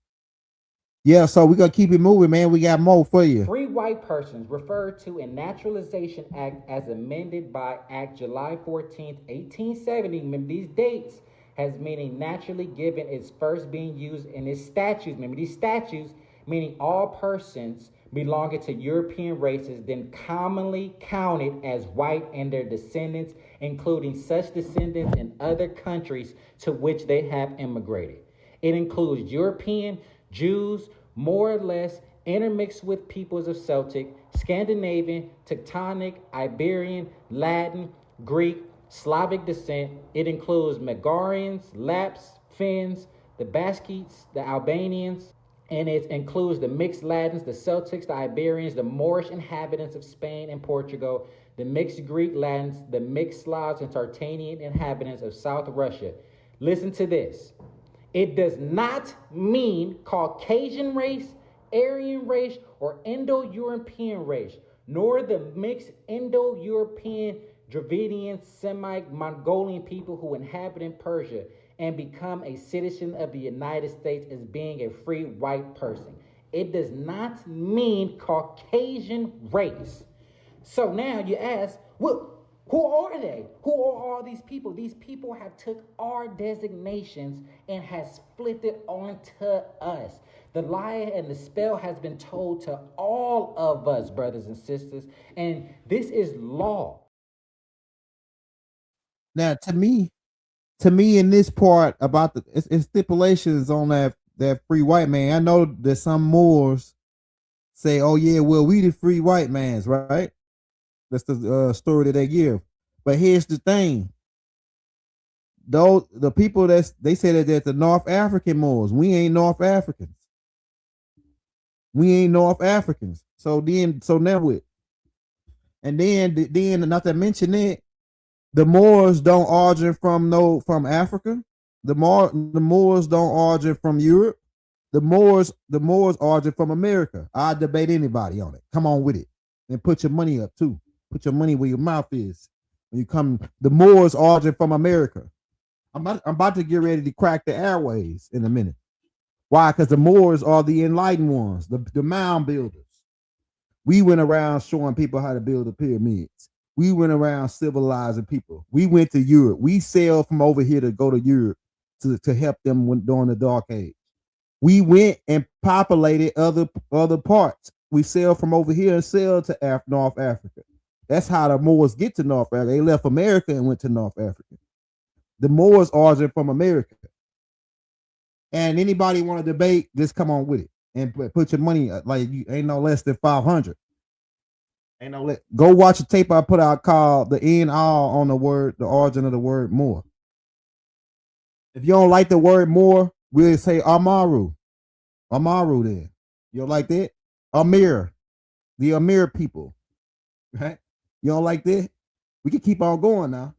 Yeah, so we're gonna keep it moving, man. We got more for you. Free white persons referred to in Naturalization Act as amended by Act July 14th, 1870. Remember these dates has meaning naturally given its first being used in its statutes. Remember these statutes meaning all persons belonging to European races then commonly counted as white and their descendants, including such descendants in other countries to which they have immigrated. It includes European, Jews, more or less intermixed with peoples of Celtic, Scandinavian, Teutonic, Iberian, Latin, Greek, Slavic descent. It includes Megarians, Lapps, Finns, the Baskites, the Albanians, and it includes the mixed Latins, the Celtics, the Iberians, the Moorish inhabitants of Spain and Portugal, the mixed Greek Latins, the mixed Slavs and Tartanian inhabitants of South Russia. Listen to this. It does not mean Caucasian race, Aryan race, or Indo-European race, nor the mixed Indo-European, Dravidian, Semite, Mongolian people who inhabit in Persia and become a citizen of the United States as being a free white person. It does not mean Caucasian race. So now you ask, well, who are they? Who are all these people? These people have took our designations and has flipped it onto us. The lie and the spell has been told to all of us, brothers and sisters, and this is law. Now, to me, in this part about it's stipulations on that free white man. I know that some Moors say, "Oh yeah, well we the free white mans, right?" That's the story that they give. But here's the thing: the people they say that the North African Moors, we ain't North Africans. We ain't North Africans. So now what? And then not to mention it. The Moors don't origin from Africa. The Moors don't origin from Europe. The Moors origin from America. I debate anybody on it. Come on with it. And put your money up too. Put your money where your mouth is. When you come, the Moors origin from America. I'm about to get ready to crack the airways in a minute. Why? Because the Moors are the enlightened ones, the mound builders. We went around showing people how to build the pyramids. We went around civilizing people. We went to Europe. We sailed from over here to go to Europe to help them during the Dark Age. We went and populated other parts. We sailed from over here and sailed to North Africa. That's how the Moors get to North Africa. They left America and went to North Africa. The Moors origin from America. And anybody want to debate, just come on with it and put your money like you ain't no less than 500. Ain't no go watch a tape I put out called "The End All" on the origin of the word Moor. If you don't like the word Moor, we'll say Amaru. Amaru then. You don't like that? Amir. The Amir people. Right? You don't like that? We can keep on going now.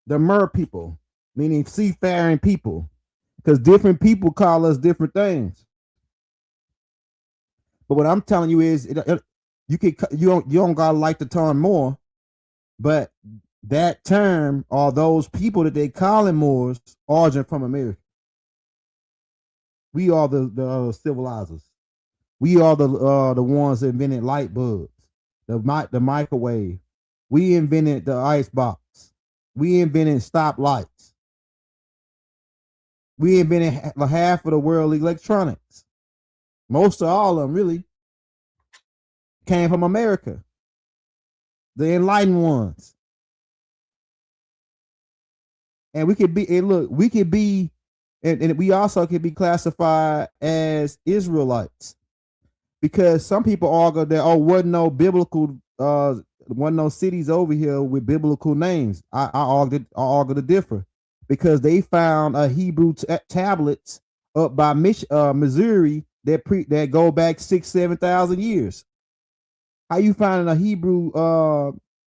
The Mer people, meaning seafaring people. Because different people call us different things. But what I'm telling you is you don't gotta like the term Moor, but that term or those people that they calling Moors origin from America. We are the civilizers. We are the ones that invented light bulbs, the microwave. We invented the ice box. We invented stoplights. We invented half of the world electronics. Most of all of them really came from America. The enlightened ones. And we could be, and we also could be classified as Israelites. Because some people argue that, wasn't no cities over here with biblical names. I argue to differ. Because they found a Hebrew tablets up by Missouri that go back 6,000-7,000 years. How you finding a Hebrew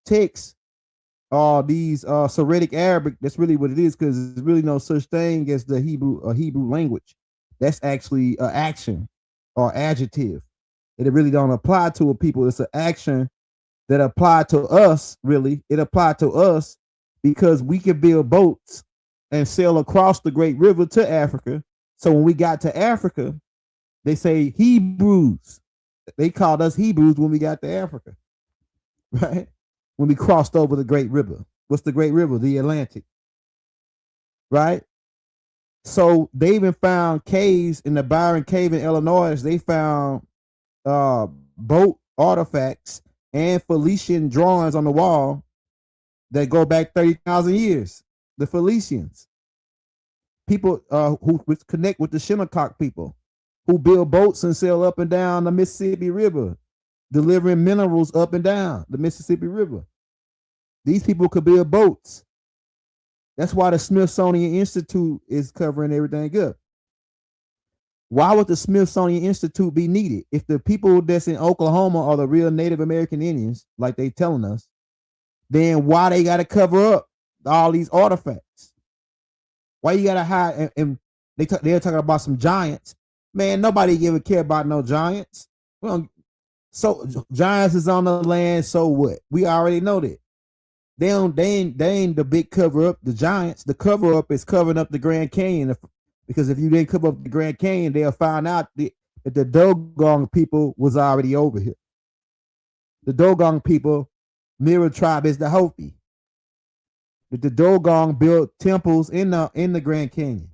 text or these Syriac Arabic? That's really what it is, because there's really no such thing as the Hebrew language. That's actually an action or adjective. It really don't apply to a people. It's an action that applied to us. Really, it applied to us because we could build boats and sail across the great river to Africa. So when we got to Africa, They say Hebrews. They called us Hebrews when we got to Africa, right? When we crossed over the Great River. What's the Great River? The Atlantic, right? So they even found caves in the Byron Cave in Illinois. They found boat artifacts and Phoenician drawings on the wall that go back 30,000 years. The Phoenicians, people who connect with the Shinnecock people, who build boats and sail up and down the Mississippi River, delivering minerals up and down the Mississippi River. These people could build boats. That's why the Smithsonian Institute is covering everything up. Why would the Smithsonian Institute be needed? If the people that's in Oklahoma are the real Native American Indians, like they telling us, then why they got to cover up all these artifacts? Why you got to hide? And they're talking about some giants. Man, nobody ever care about no giants. Well, so giants is on the land, so what? We already know that. They ain't the big cover up, the giants. The cover up is covering up the Grand Canyon. Because if you didn't cover up the Grand Canyon, they'll find out that the Dogon people was already over here. The Dogon people, mirror tribe is the Hopi. But the Dogon built temples in the Grand Canyon.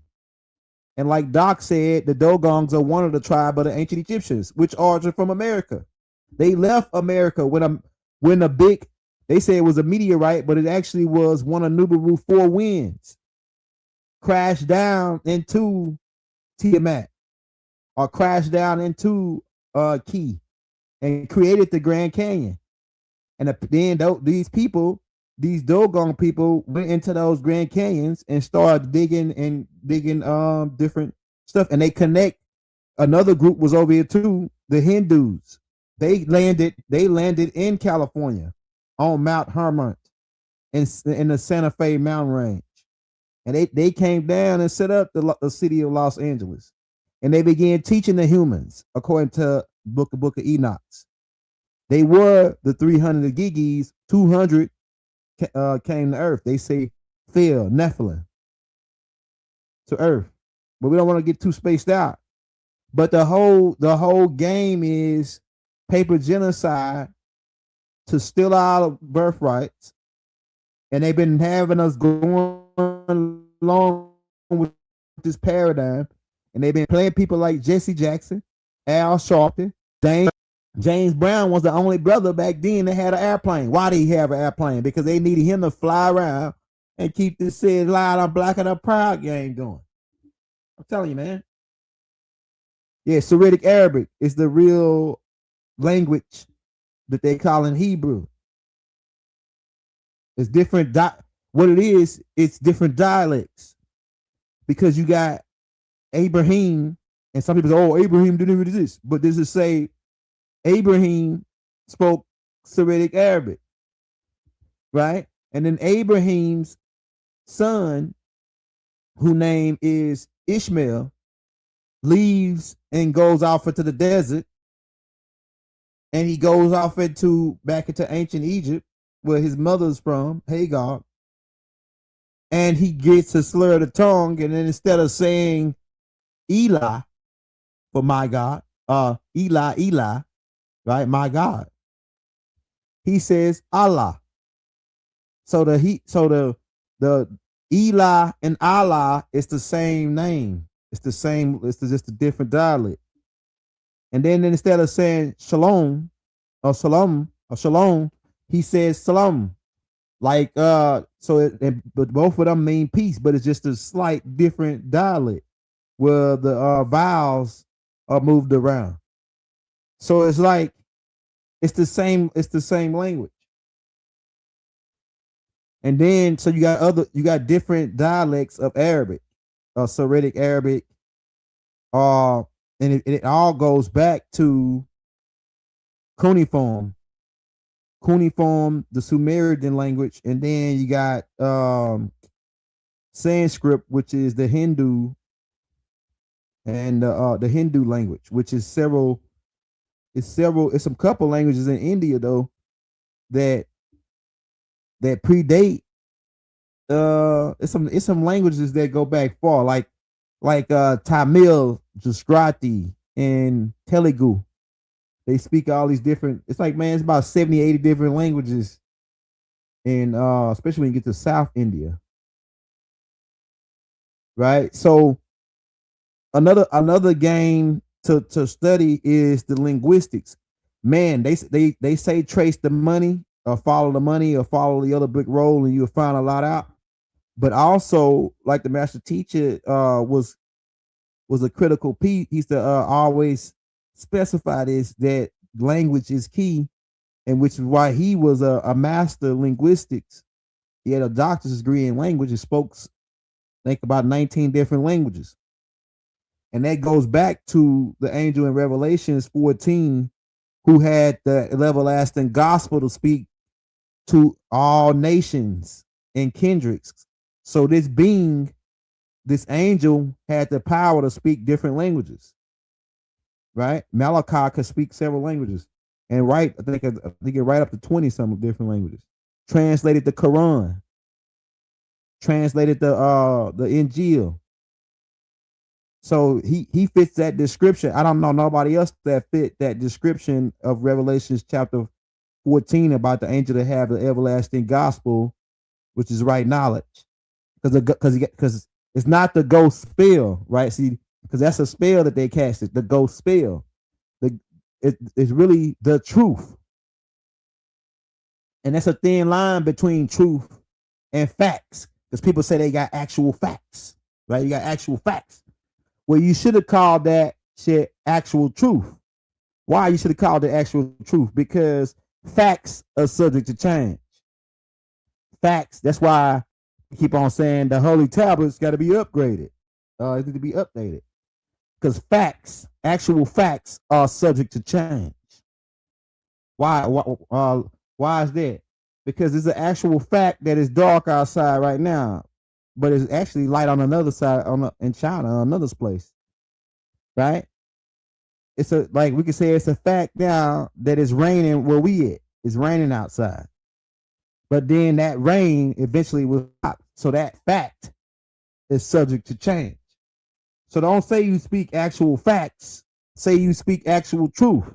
And like Doc said, the Dogons are one of the tribe of the ancient Egyptians, which origin from America. They left America when a big, they say it was a meteorite, but it actually was one of Nibiru 4 winds crashed down into Tiamat or crashed down into Key and created the Grand Canyon. And then these people, these Dogon people, went into those Grand Canyons and started digging different stuff. And they connect. Another group was over here too, the Hindus. They landed in California on Mount Hermon in the Santa Fe mountain range. And they came down and set up the city of Los Angeles. And they began teaching the humans, according to Book of Enoch. They were the 300 Gigis, 200 came to earth. They say fell, Nephilim, to earth. But we don't want to get too spaced out. But the whole game is paper genocide to steal our birthrights. And they've been having us going along with this paradigm. And they've been playing people like Jesse Jackson, Al Sharpton, James Brown was the only brother back then that had an airplane. Why did he have an airplane? Because they needed him to fly around and keep this said loud, I'm black and I'm proud game going. I'm telling you, man. Yeah, Cyrillic Arabic is the real language that they call in Hebrew. It's different. What it is, it's different dialects. Because you got Abraham, and some people say, oh, Abraham didn't even exist. But this is say Abraham spoke Cyrillic Arabic, right? And then Abraham's son, whose name is Ishmael, leaves and goes off into the desert. And he goes off back into ancient Egypt, where his mother's from, Hagar. And he gets a slur of the tongue, and then instead of saying Eli for my God, Eli, right, my God, he says Allah. So the Eli and Allah is the same name. It's the same. It's just a different dialect. And then instead of saying shalom or shalom, he says salam. Like but both of them mean peace, but it's just a slight different dialect where the vowels are moved around. So it's like it's the same language. And then so you got different dialects of Arabic, Cyrillic Arabic, and it all goes back to cuneiform, the Sumerian language, and then you got Sanskrit, which is the Hindu, and the Hindu language, which is it's some couple languages in India though that predate. It's some languages that go back far, like Tamil, Gujarati, and Telugu. They speak all these different, it's like, man, it's about 70, 80 different languages. And especially when you get to South India. Right? So another game to study is the linguistics. Man, they say trace the money or follow the money or follow the other brick road and you'll find a lot out. But also, like the master teacher was a critical piece. He used to always specify this, that language is key, and which is why he was a master linguistics. He had a doctor's degree in language and spoke, I think, about 19 different languages. And that goes back to the angel in Revelations 14, who had the everlasting gospel to speak to all nations and kindreds. So this being, this angel, had the power to speak different languages. Right? Malachi could speak several languages and write, I think it write up to 20 some different languages. Translated the Quran. Translated the Injil. So he fits that description. I don't know nobody else that fit that description of Revelations chapter 14 about the angel to have the everlasting gospel, which is right knowledge. Because it's not the ghost spell, right? See, because that's a spell that they casted, the ghost spell. It's really the truth. And that's a thin line between truth and facts. Because people say they got actual facts, right? You got actual facts. Well, you should have called that shit actual truth. Why you should have called it actual truth? Because facts are subject to change. Facts, that's why I keep on saying the holy tablets got to be upgraded. It need to be updated. Because facts, actual facts, are subject to change. Why is that? Because it's an actual fact that it's dark outside right now, but it's actually light on another side, in China, another place, right? It's like we could say it's a fact now that it's raining where we at. It's raining outside, but then that rain eventually will stop. So that fact is subject to change. So don't say you speak actual facts. Say you speak actual truth,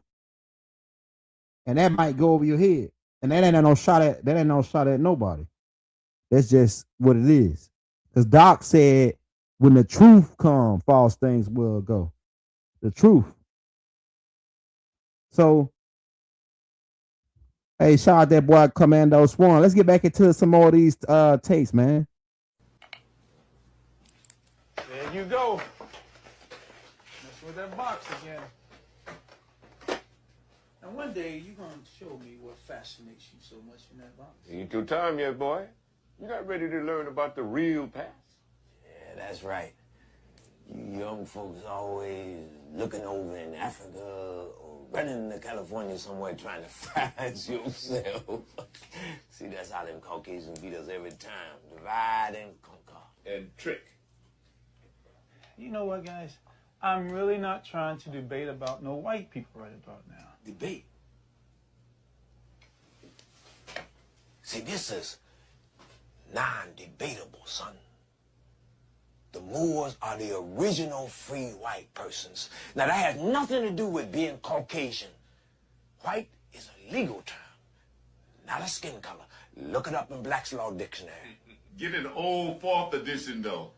and that might go over your head. And that ain't no shot at nobody. That's just what it is. Because Doc said, when the truth comes, false things will go. The truth. So, hey, shout out that boy Commando Swan. Let's get back into some more of these tapes, man. There you go. Mess with that box again. Now one day you're gonna show me what fascinates you so much in that box. You ain't too time yet, boy. You're not ready to learn about the real past. Yeah, that's right. You young folks always looking over in Africa or running to California somewhere trying to find yourself. See, that's how them Caucasians beat us every time. Divide and conquer. And trick. You know what, guys? I'm really not trying to debate about no white people right about now. Debate? See, this is non-debatable, son. The Moors are the original free white persons. Now, that has nothing to do with being Caucasian. White is a legal term, not a skin color. Look it up in Black's Law Dictionary. Get an old 4th edition, though,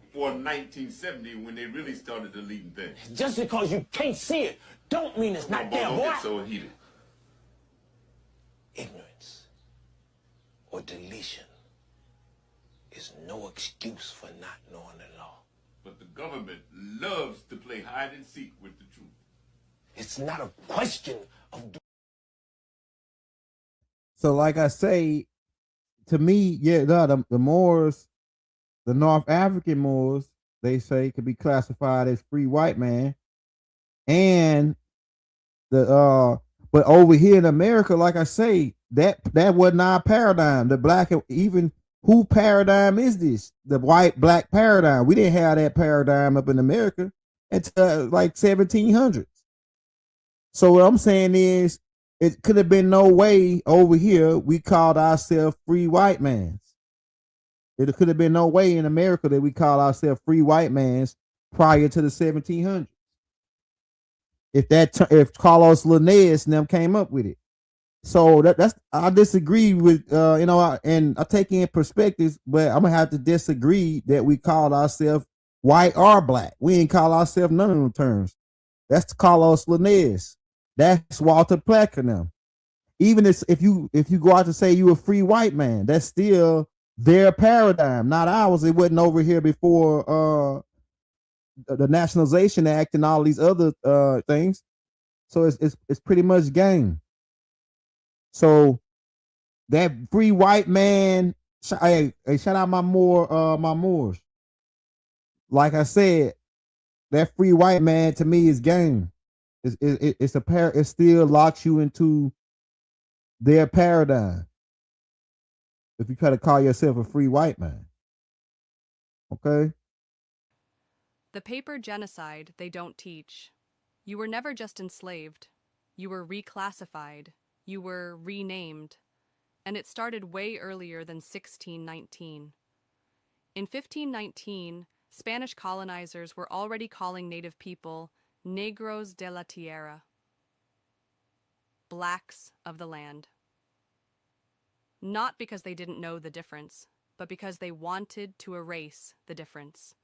before 1970 when they really started deleting things. Just because you can't see it, don't mean it's not there, Don't boy. get so heated. Ignorance or deletion is no excuse for not knowing the law. But the government loves to play hide and seek with the truth. It's not a question of... So like I say, to me, yeah, the Moors, the North African Moors, they say could be classified as free white man. And the but over here in America, like I say, that wasn't our paradigm. The black, even who paradigm is this? The white black paradigm. We didn't have that paradigm up in America until like 1700s. So what I'm saying is, it could have been no way over here we called ourselves free white mans. It could have been no way in America that we call ourselves free white mans prior to the 1700s. if Carlos Linnaeus and them came up with it. So that's I disagree with and I take in perspectives, but I'm gonna have to disagree that we called ourselves white or black. We ain't call ourselves none of them terms. That's Carlos Linnaeus. That's Walter Pleck and them. Even if you go out to say you a free white man, that's still their paradigm, not ours. It wasn't over here before the Nationalization Act and all these other things. So it's pretty much game. So that free white man, hey, shout out my Moors. Like I said, that free white man to me is game. It still locks you into their paradigm. If you try to call yourself a free white man. Okay? The paper genocide they don't teach. You were never just enslaved. You were reclassified. You were renamed. And it started way earlier than 1619. In 1519, Spanish colonizers were already calling native people negros de la tierra, blacks of the land. Not because they didn't know the difference, but because they wanted to erase the difference.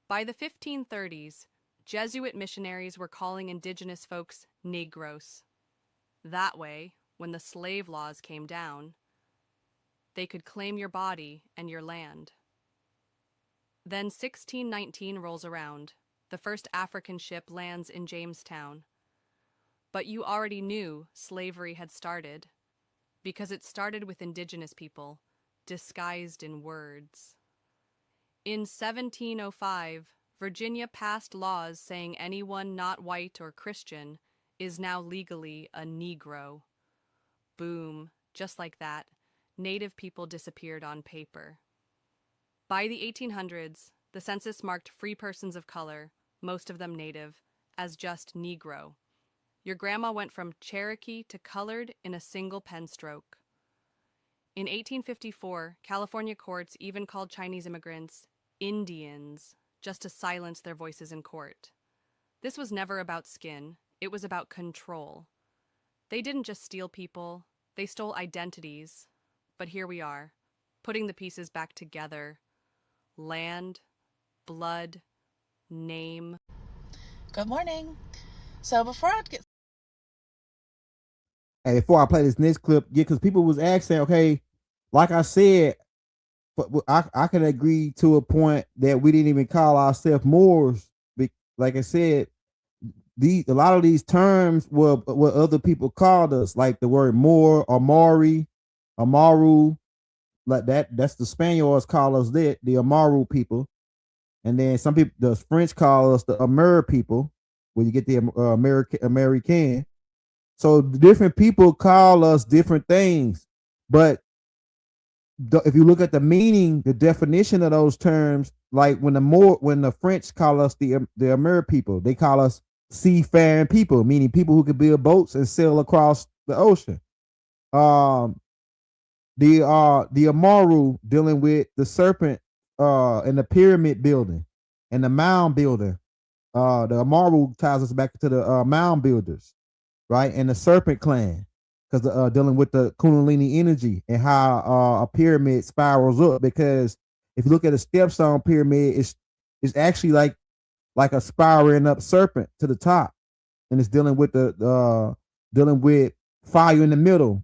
By the 1530s, Jesuit missionaries were calling indigenous folks negros. That way, when the slave laws came down, they could claim your body and your land. Then 1619 rolls around. The first African ship lands in Jamestown. But you already knew slavery had started, because it started with indigenous people, disguised in words. In 1705, Virginia passed laws saying anyone not white or Christian is now legally a Negro. Boom, just like that, native people disappeared on paper. By the 1800s, the census marked free persons of color, most of them native, as just Negro. Your grandma went from Cherokee to colored in a single pen stroke. In 1854, California courts even called Chinese immigrants Indians just to silence their voices in court. This was never about skin, it was about control. They didn't just steal people, they stole identities. But here we are, putting the pieces back together. Land, blood, name. Good morning. So before I get... Hey, before I play this next clip, because people was asking, okay, like I said, but I can agree to a point that we didn't even call ourselves Moors. Like I said, a lot of these terms were what other people called us, like the word Moor or Mari, Amaru, like that. That's the Spaniards call us that, the Amaru people. And then some people, the French call us the Amer people, where you get the American. So different people call us different things. But if you look at the meaning, the definition of those terms, like when the French call us the Amer people, they call us seafaring people, meaning people who could build boats and sail across the ocean. The Amaru dealing with the serpent and the pyramid building and the mound building. The Amaru ties us back to the mound builders, right? And the serpent clan, because dealing with the Kundalini energy and how a pyramid spirals up. Because if you look at a stepstone pyramid, it's actually like a spiraling up serpent to the top, and it's dealing with dealing with fire in the middle.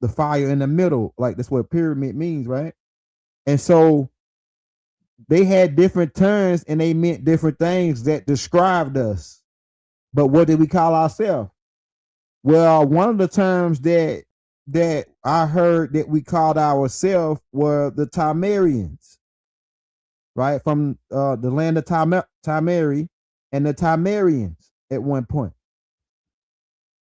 The fire in the middle, like that's what pyramid means, right? And so they had different terms and they meant different things that described us. But what did we call ourselves? Well, one of the terms that I heard that we called ourselves were the Timerians, right? From the land of Timeri and the Timerians at one point,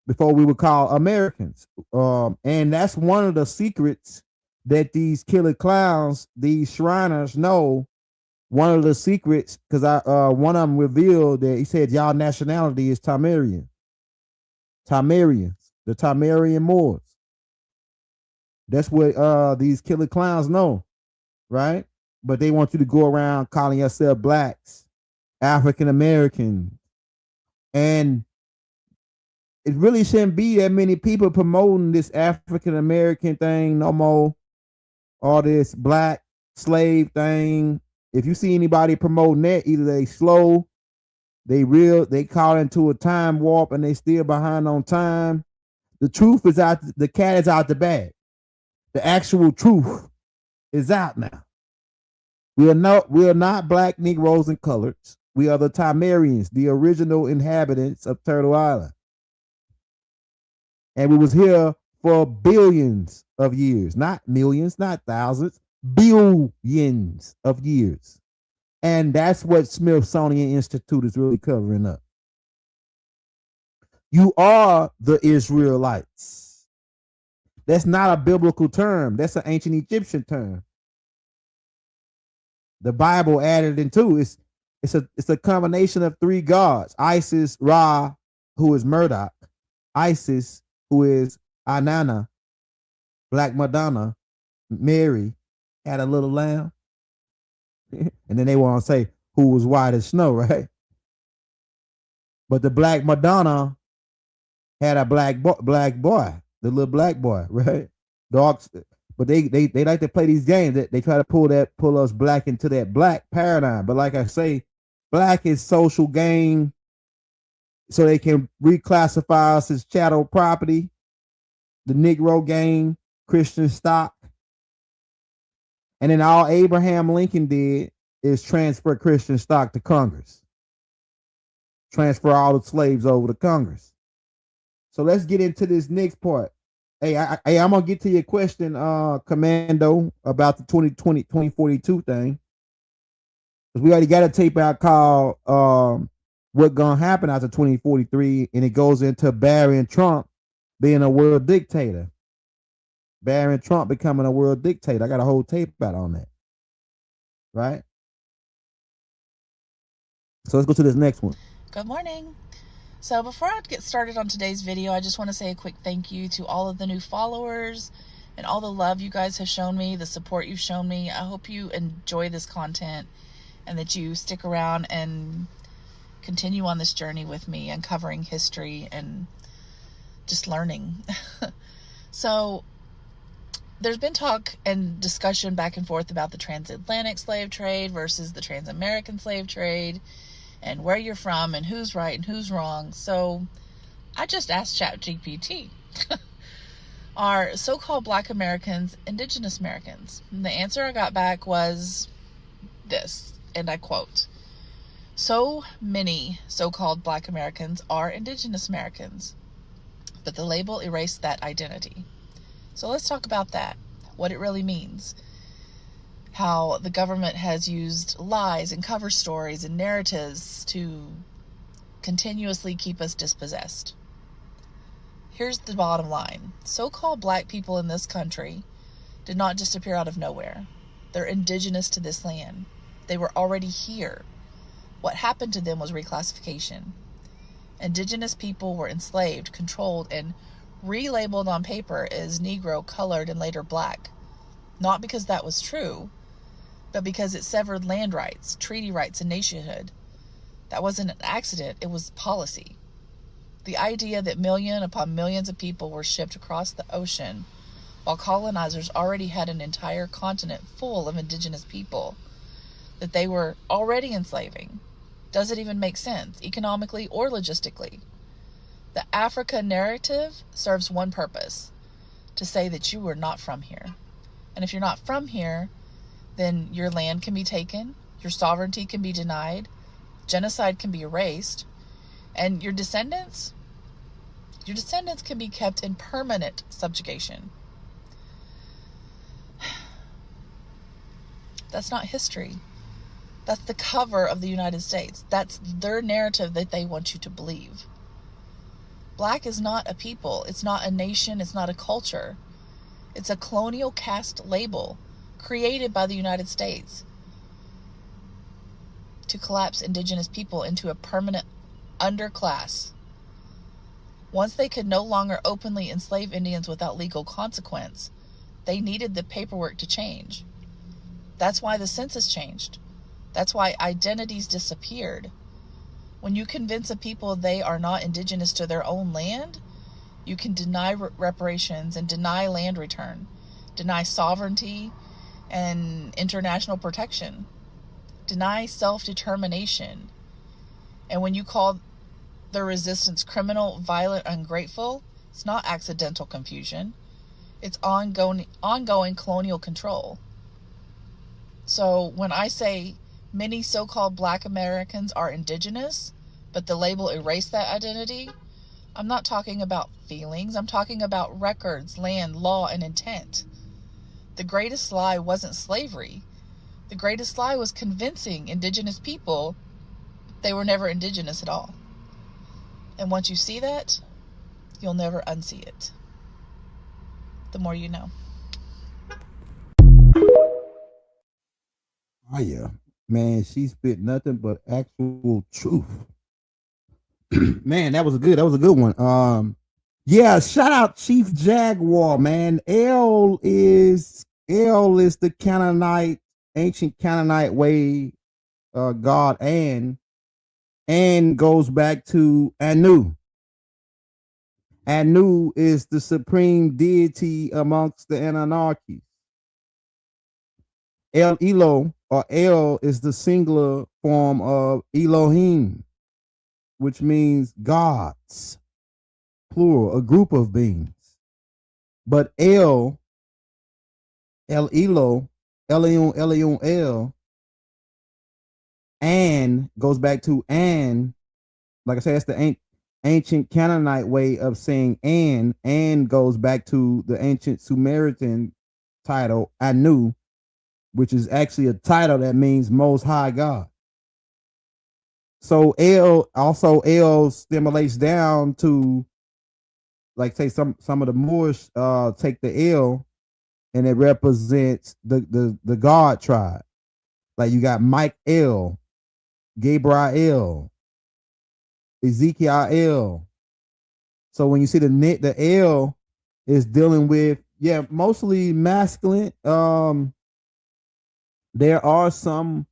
before we would call Americans. And that's one of the secrets that these killer clowns, these Shriners know. One of the secrets, because one of them revealed that he said y'all nationality is Timerian. Timerians, the Timerian Moors. That's what these killer clowns know, right? But they want you to go around calling yourself blacks, African American, And it really shouldn't be that many people promoting this African American thing no more. All this black slave thing. If you see anybody promoting that, either they slow, they caught into a time warp and they still behind on time. The truth is out, the cat is out the bag. The actual truth is out now. We are not black, Negroes, and coloreds. We are the Timerians, the original inhabitants of Turtle Island. And we was here for billions of years, not millions, not thousands, billions of years. And that's what Smithsonian Institute is really covering up. You are the Israelites. That's not a biblical term. That's an ancient Egyptian term. The Bible added into it. It's a combination of three gods: Isis, Ra, who is Murdoch, Isis, who is Anana, Black Madonna, Mary had a little lamb, and then they want to say who was white as snow, right? But the Black Madonna had a black boy, the little black boy, right? Dogs. But they like to play these games that they try to pull us black into that black paradigm. But like I say, black is social gain, so they can reclassify us as chattel property. The Negro game, Christian stock. And then all Abraham Lincoln did is transfer Christian stock to Congress. Transfer all the slaves over to Congress. So let's get into this next part. Hey, I'm going to get to your question, Commando, about the 2042 thing. Because we already got a tape out called What Gonna Happen After 2043, and it goes into Barry and Trump being a world dictator. Barry and Trump becoming a world dictator. I got a whole tape out on that. Right? So let's go to this next one. Good morning. So before I get started on today's video, I just want to say a quick thank you to all of the new followers and all the love you guys have shown me, the support you've shown me. I hope you enjoy this content and that you stick around and continue on this journey with me, uncovering history and just learning. So there's been talk and discussion back and forth about the transatlantic slave trade versus the trans-American slave trade, and where you're from and who's right and who's wrong. So I just asked ChatGPT, are so-called Black Americans indigenous Americans? And the answer I got back was this, and I quote, "So many so-called Black Americans are indigenous Americans, but the label erased that identity." So let's talk about that, what it really means. How the government has used lies and cover stories and narratives to continuously keep us dispossessed. Here's the bottom line. So-called Black people in this country did not just appear out of nowhere. They're indigenous to this land. They were already here. What happened to them was reclassification. Indigenous people were enslaved, controlled, and relabeled on paper as Negro, colored, and later Black. Not because that was true, but because it severed land rights, treaty rights, and nationhood. That wasn't an accident, it was policy. The idea that million upon millions of people were shipped across the ocean while colonizers already had an entire continent full of indigenous people that they were already enslaving doesn't even make sense, economically or logistically. The Africa narrative serves one purpose: to say that you were not from here. And if you're not from here, then your land can be taken, your sovereignty can be denied, genocide can be erased, and your descendants can be kept in permanent subjugation. That's not history. That's the cover of the United States. That's their narrative that they want you to believe. Black is not a people. It's not a nation. It's not a culture. It's a colonial caste label created by the United States to collapse indigenous people into a permanent underclass. Once they could no longer openly enslave Indians without legal consequence, they needed the paperwork to change. That's why the census changed. That's why identities disappeared. When you convince a people they are not indigenous to their own land, you can deny reparations and deny land return, deny sovereignty and international protection, deny self-determination. And when you call the resistance criminal, violent, ungrateful, it's not accidental confusion. It's ongoing colonial control. So when I say many so-called Black Americans are indigenous, but the label erased that identity, I'm not talking about feelings. I'm talking about records, land, law, and intent. The greatest lie wasn't slavery. The greatest lie was convincing indigenous people they were never indigenous at all. And once you see that, you'll never unsee it. The more you know. Oh yeah, man, she spit nothing but actual truth. Man, that was a good one. Yeah, shout out Chief Jaguar, man. L is the Canaanite, ancient Canaanite way, God, and goes back to Anu. Anu is the supreme deity amongst the Anunnakis. El Elo, or El, is the singular form of Elohim, which means gods, plural, a group of beings. But El Elo, Elion, El, and goes back to An. Like I said, that's the ancient Canaanite way of saying and goes back to the ancient Sumerian title, Anu, which is actually a title that means Most High God. So El stimulates down to, like, say some of the Moors take the L and it represents the God tribe. Like you got Mike L, Gabriel, Ezekiel L. So when you see the L is dealing with, mostly masculine. There are some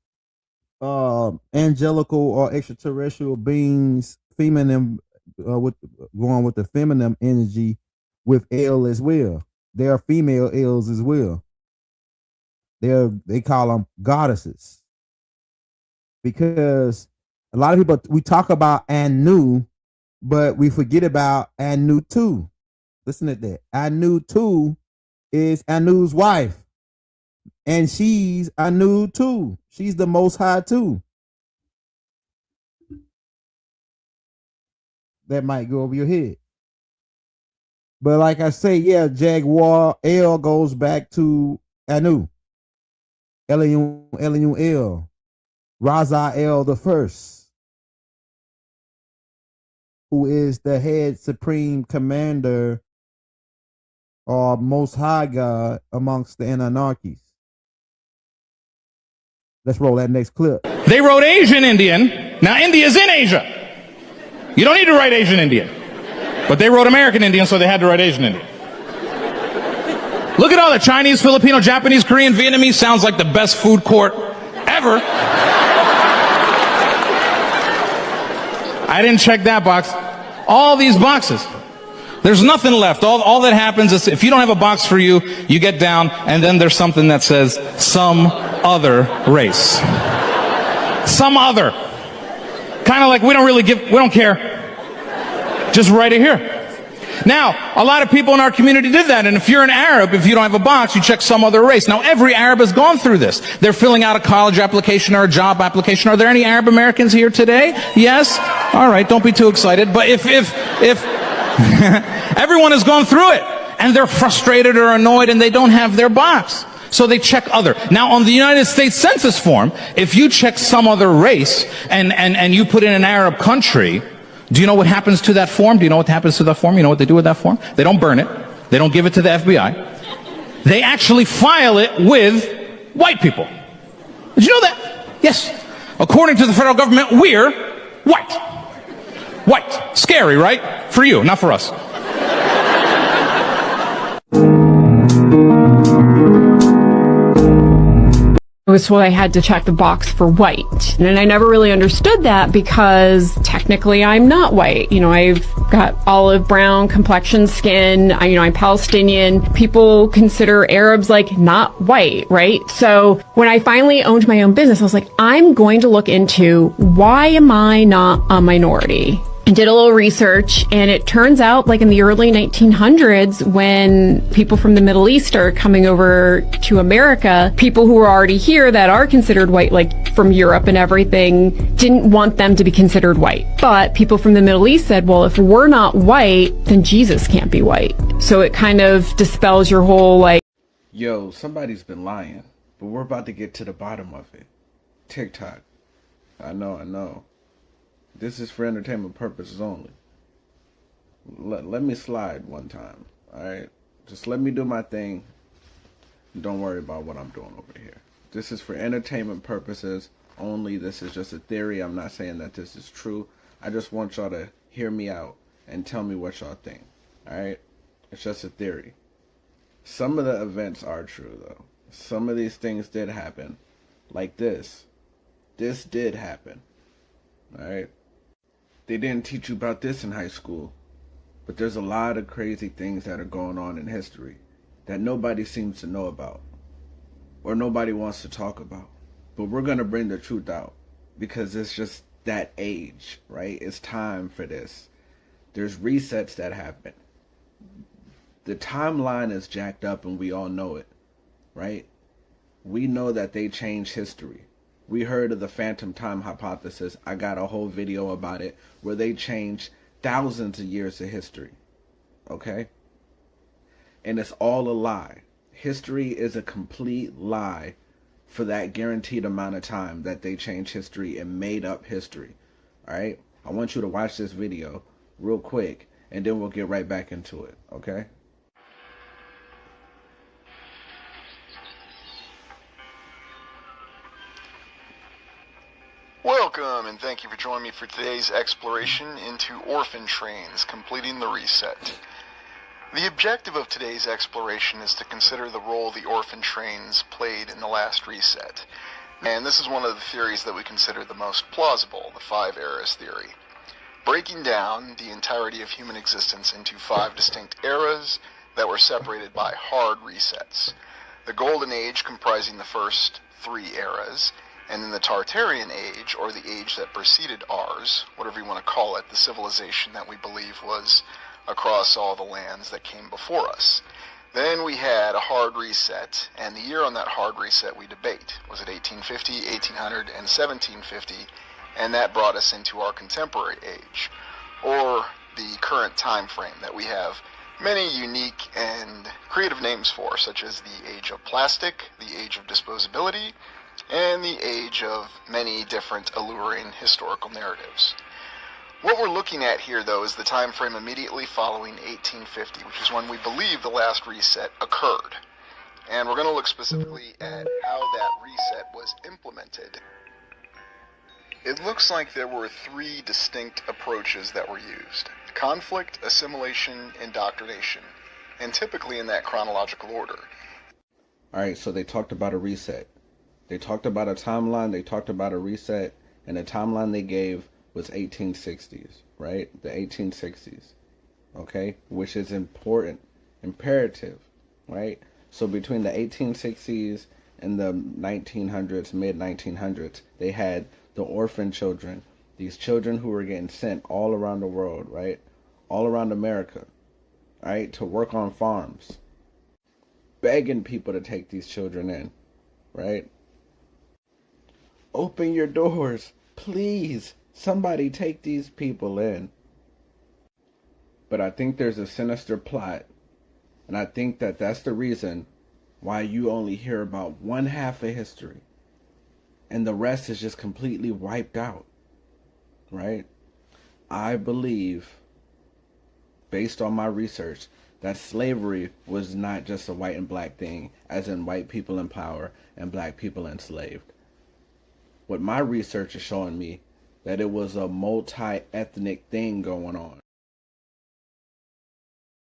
angelical or extraterrestrial beings, feminine, with the feminine energy with L as well. There are female L's as well. They call them goddesses, because a lot of people, we talk about Anu, but we forget about Anu 2. Listen to that. Anu 2 is Anu's wife. And she's Anu too. She's the Most High too. That might go over your head. But like I say, Jaguar L goes back to Anu. Elion El. Raza El the first, who is the head supreme commander or Most High God amongst the Anunnakis. Let's roll that next clip. They wrote Asian Indian. Now India's in Asia. You don't need to write Asian Indian. But they wrote American Indian, so they had to write Asian Indian. Look at all the Chinese, Filipino, Japanese, Korean, Vietnamese. Sounds like the best food court ever. I didn't check that box. All these boxes. There's nothing left. All that happens is if you don't have a box for you, you get down, and then there's something that says some other race. Some other. Kind of like we don't care. Just write it here. Now, a lot of people in our community did that, and if you're an Arab, if you don't have a box, you check some other race. Now, every Arab has gone through this. They're filling out a college application or a job application. Are there any Arab Americans here today? Yes? All right, don't be too excited. But if everyone has gone through it, and they're frustrated or annoyed, and they don't have their box. So they check other. Now, on the United States Census form, if you check some other race and you put in an Arab country, do you know what happens to that form? Do you know what happens to that form? You know what they do with that form? They don't burn it. They don't give it to the FBI. They actually file it with white people. Did you know that? Yes. According to the federal government, we're white. White. Scary, right? For you, not for us. So I had to check the box for white. And I never really understood that because technically I'm not white. You know, I've got olive brown complexion skin. I'm Palestinian. People consider Arabs like not white, right? So when I finally owned my own business, I was like, I'm going to look into why am I not a minority? And did a little research, and it turns out like in the early 1900s, when people from the Middle East are coming over to America, people who were already here that are considered white, like from Europe and everything, didn't want them to be considered white. But people from the Middle East said, well, if we're not white, then Jesus can't be white. So it kind of dispels your whole like, yo, somebody's been lying, but we're about to get to the bottom of it. TikTok. I know. This is for entertainment purposes only. Let me slide one time, alright? Just let me do my thing. Don't worry about what I'm doing over here. This is for entertainment purposes only. This is just a theory. I'm not saying that this is true. I just want y'all to hear me out and tell me what y'all think, alright? It's just a theory. Some of the events are true, though. Some of these things did happen. Like this. This did happen, alright? They didn't teach you about this in high school, but there's a lot of crazy things that are going on in history that nobody seems to know about or nobody wants to talk about. But we're going to bring the truth out because it's just that age, right? It's time for this. There's resets that happen. The timeline is jacked up and we all know it, right? We know that they change history. We heard of the phantom time hypothesis. I got a whole video about it where they changed thousands of years of history. Okay? And it's all a lie. History is a complete lie for that guaranteed amount of time that they changed history and made up history. Alright? I want you to watch this video real quick and then we'll get right back into it. Okay? Welcome, and thank you for joining me for today's exploration into orphan trains, completing the reset. The objective of today's exploration is to consider the role the orphan trains played in the last reset. And this is one of the theories that we consider the most plausible, the 5 eras theory. Breaking down the entirety of human existence into 5 distinct eras that were separated by hard resets. The Golden Age comprising the first 3 eras, and then the Tartarian Age, or the age that preceded ours, whatever you want to call it, the civilization that we believe was across all the lands that came before us. Then we had a hard reset, and the year on that hard reset we debate. Was it 1850, 1800, and 1750? And that brought us into our contemporary age, or the current time frame that we have many unique and creative names for, such as the age of plastic, the age of disposability, and the age of many different alluring historical narratives. What we're looking at here, though, is the time frame immediately following 1850, which is when we believe the last reset occurred. And we're going to look specifically at how that reset was implemented. It looks like there were 3 distinct approaches that were used: conflict, assimilation, indoctrination, and typically in that chronological order. Alright, so they talked about a reset. They talked about a timeline, they talked about a reset, and the timeline they gave was 1860s, right? The 1860s, okay? Which is important, imperative, right? So between the 1860s and the 1900s, mid-1900s, they had the orphan children, these children who were getting sent all around the world, right? All around America, right? To work on farms, begging people to take these children in, right? Open your doors, please. Somebody take these people in. But I think there's a sinister plot. And I think that that's the reason why you only hear about one half of history. And the rest is just completely wiped out. Right? I believe, based on my research, that slavery was not just a white and black thing, as in white people in power and black people enslaved. What my research is showing me, that it was a multi-ethnic thing going on.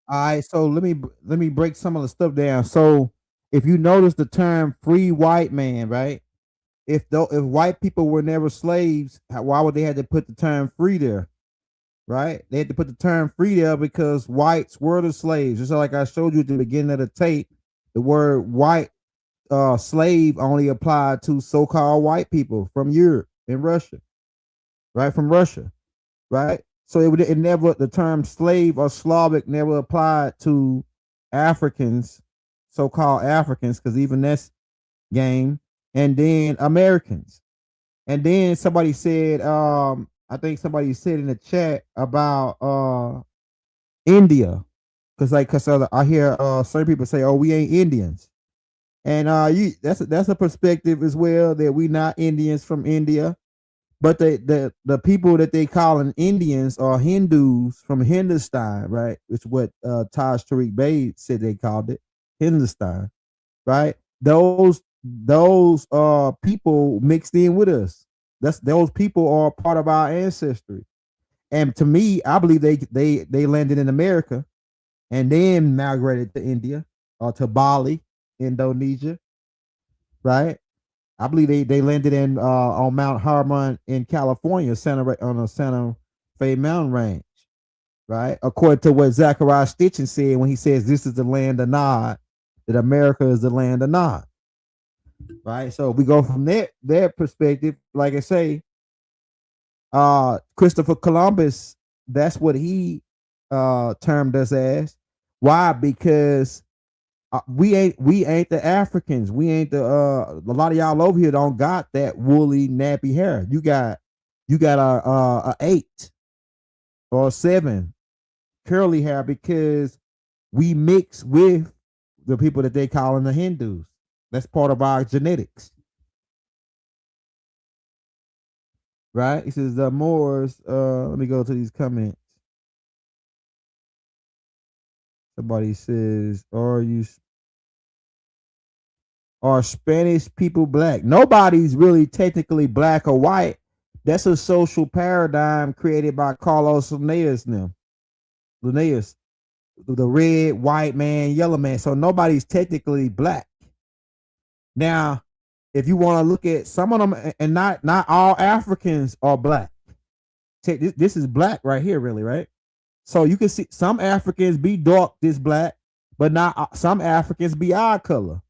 All right, so let me break some of the stuff down. So if you notice the term free white man, right? if white people were never slaves, why would they have to put the term free there? Right? They had to put the term free there because whites were the slaves. Just like I showed you at the beginning of the tape, the word white slave only applied to so-called white people from Europe and Russia, right? From Russia, right? So it never, the term slave or Slavic never applied to Africans, so-called Africans, because even that's game, and then Americans. And then somebody said, I think somebody said in the chat about India, because I hear certain people say, "Oh, we ain't Indians," and that's a perspective as well, that we not Indians from India, but the people that they calling Indians are Hindus from Hindustan, right? It's what Taj Tariq Bey said they called it, Hindustan, right? Those people mixed in with us. Those people are part of our ancestry. And to me, I believe they landed in America and then migrated to India or to Bali, Indonesia, right? I believe they landed in on Mount Harmon in California, on the Santa Fe mountain range, right? According to what Zachariah Stitchin said when he says this is the land of Nod, that America is the land of Nod, right? So we go from their perspective, like I say, Christopher Columbus, that's what he termed us as. Why? Because we ain't the Africans. We ain't a lot of y'all over here don't got that woolly nappy hair. You got a 8 or a 7 curly hair because we mix with the people that they calling the Hindus. That's part of our genetics. Right? He says the Moors, let me go to these comments. Somebody says, are Spanish people black? Nobody's really technically black or white. That's a social paradigm created by Carlos Linnaeus now. Linnaeus, the red, white man, yellow man. So nobody's technically black. Now, if you want to look at some of them, and not all Africans are black. This is black right here, really, right? So you can see some Africans be dark this black, but not some Africans be eye color.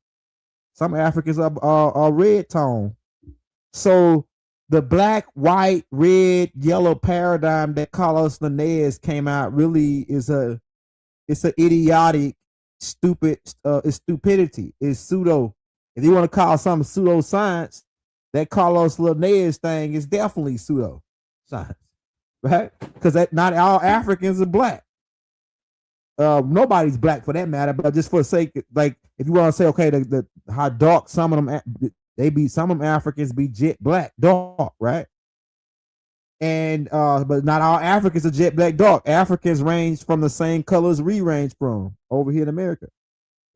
Some Africans are red tone. So the black, white, red, yellow paradigm that Carlos Linnaeus came out really is it's an idiotic, stupid, it's stupidity. It's pseudo. If you want to call something pseudoscience, that Carlos Linnaeus thing is definitely pseudo science, right? Because not all Africans are black. Nobody's black for that matter, but just for the sake, like if you want to say, okay, how dark some of them some of them Africans be jet black dark, right? And but not all Africans are jet black dark. Africans range from the same colors we range from over here in America.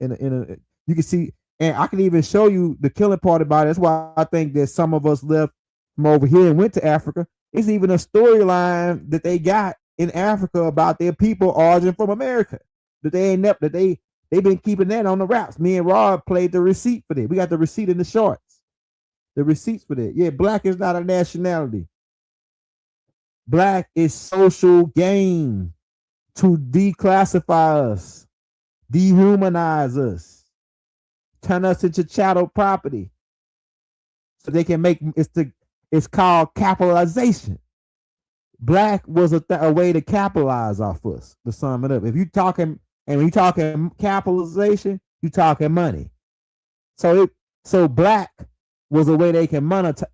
You can see, and I can even show you the killing part about it. That's why I think that some of us left from over here and went to Africa. It's even a storyline that they got in Africa about their people origin from America. That they've been keeping that on the wraps. Me and Rob played the receipt for that. We got the receipt in the shorts. The receipts for that. Yeah, black is not a nationality. Black is social gain to declassify us, dehumanize us, turn us into chattel property. So they can make it's called capitalization. Black was a way to capitalize off us, to sum it up. If you talking, and when you talking capitalization, you talking money. So black was a way they can monetize.